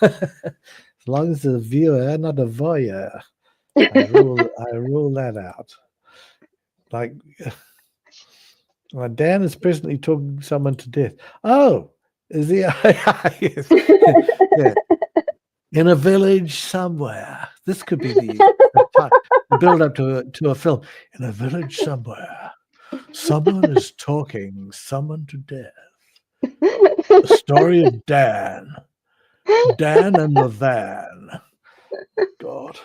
As long as a viewer, not a voyeur. I rule that out. Like, Dan is presently talking someone to death. Oh, is he? Yes. Yeah. In a village somewhere. This could be the build up to a film. In a village somewhere, someone is talking someone to death. The story of Dan and the van. God.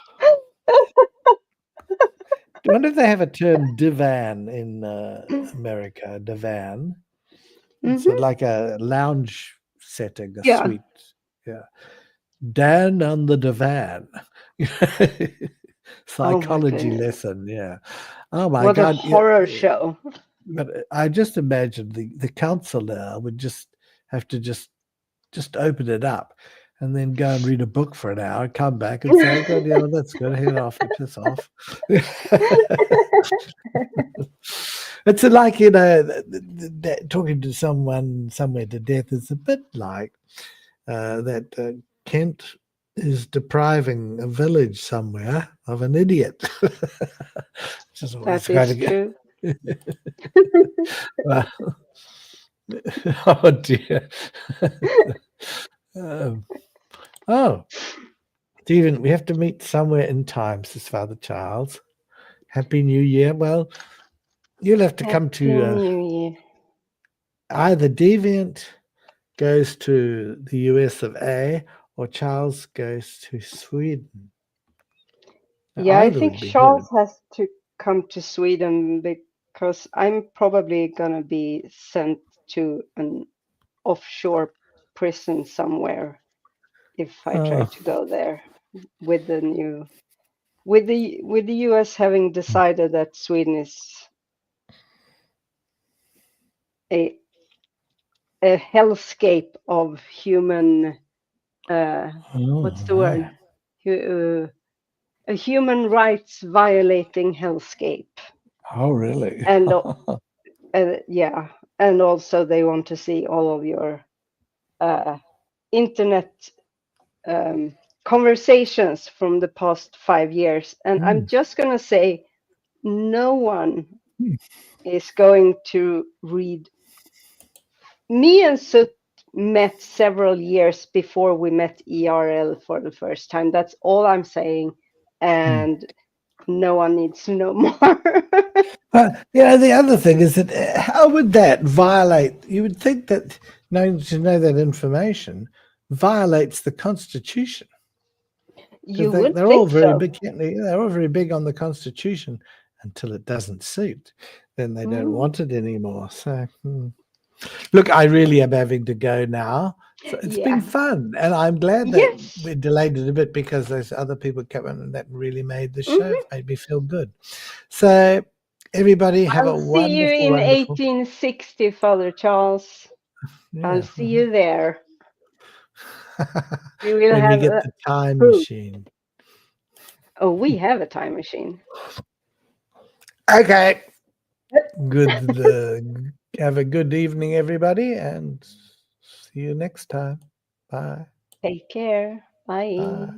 I wonder if they have a term divan in America. Divan. It's like a lounge setting, a suite. Yeah. Dan on the divan. Psychology lesson. Yeah. Oh my what God. a horror show. But I just imagine the counselor would just have to just open it up and then go and read a book for an hour, come back and say, "God, yeah, well, that's good. Head off, piss off." It's like, talking to someone somewhere to death is a bit like that Kent is depriving a village somewhere of an idiot. That is true. Oh dear. Stephen, we have to meet somewhere in time, says Father Charles. Happy New Year. Well, you'll have to come to New Year. Either Deviant goes to the US of A or Charles goes to Sweden. Yeah, I think Charles has to come to Sweden because I'm probably going to be sent to an offshore prison somewhere if I try to go there with the US having decided that Sweden is a hellscape of human what's the word? A human rights violating hellscape. Oh, really? And yeah, and also they want to see all of your internet conversations from the past 5 years. And I'm just going to say, no one is going to read. Me and Sut met several years before we met ERL for the first time. That's all I'm saying. And no one needs to know more. The other thing is that how would that violate? You would think that knowing to know that information violates the Constitution. You would they're think all very so. big. They're all very big on the Constitution until it doesn't suit. Then they don't want it anymore. So, look, I really am having to go now. So it's Yeah. been fun, and I'm glad that Yes. we delayed it a bit because those other people came in and that really made the show. Mhm. It made me feel good. So everybody have I'll a see you wonderful, in wonderful. 1860, Father Charles. I'll Yeah. see you there. We will When we have get a the time proof. machine. Oh, we have a time machine. Okay. Good. Have a good evening, everybody, and see you next time. Bye. Take care. Bye. Bye.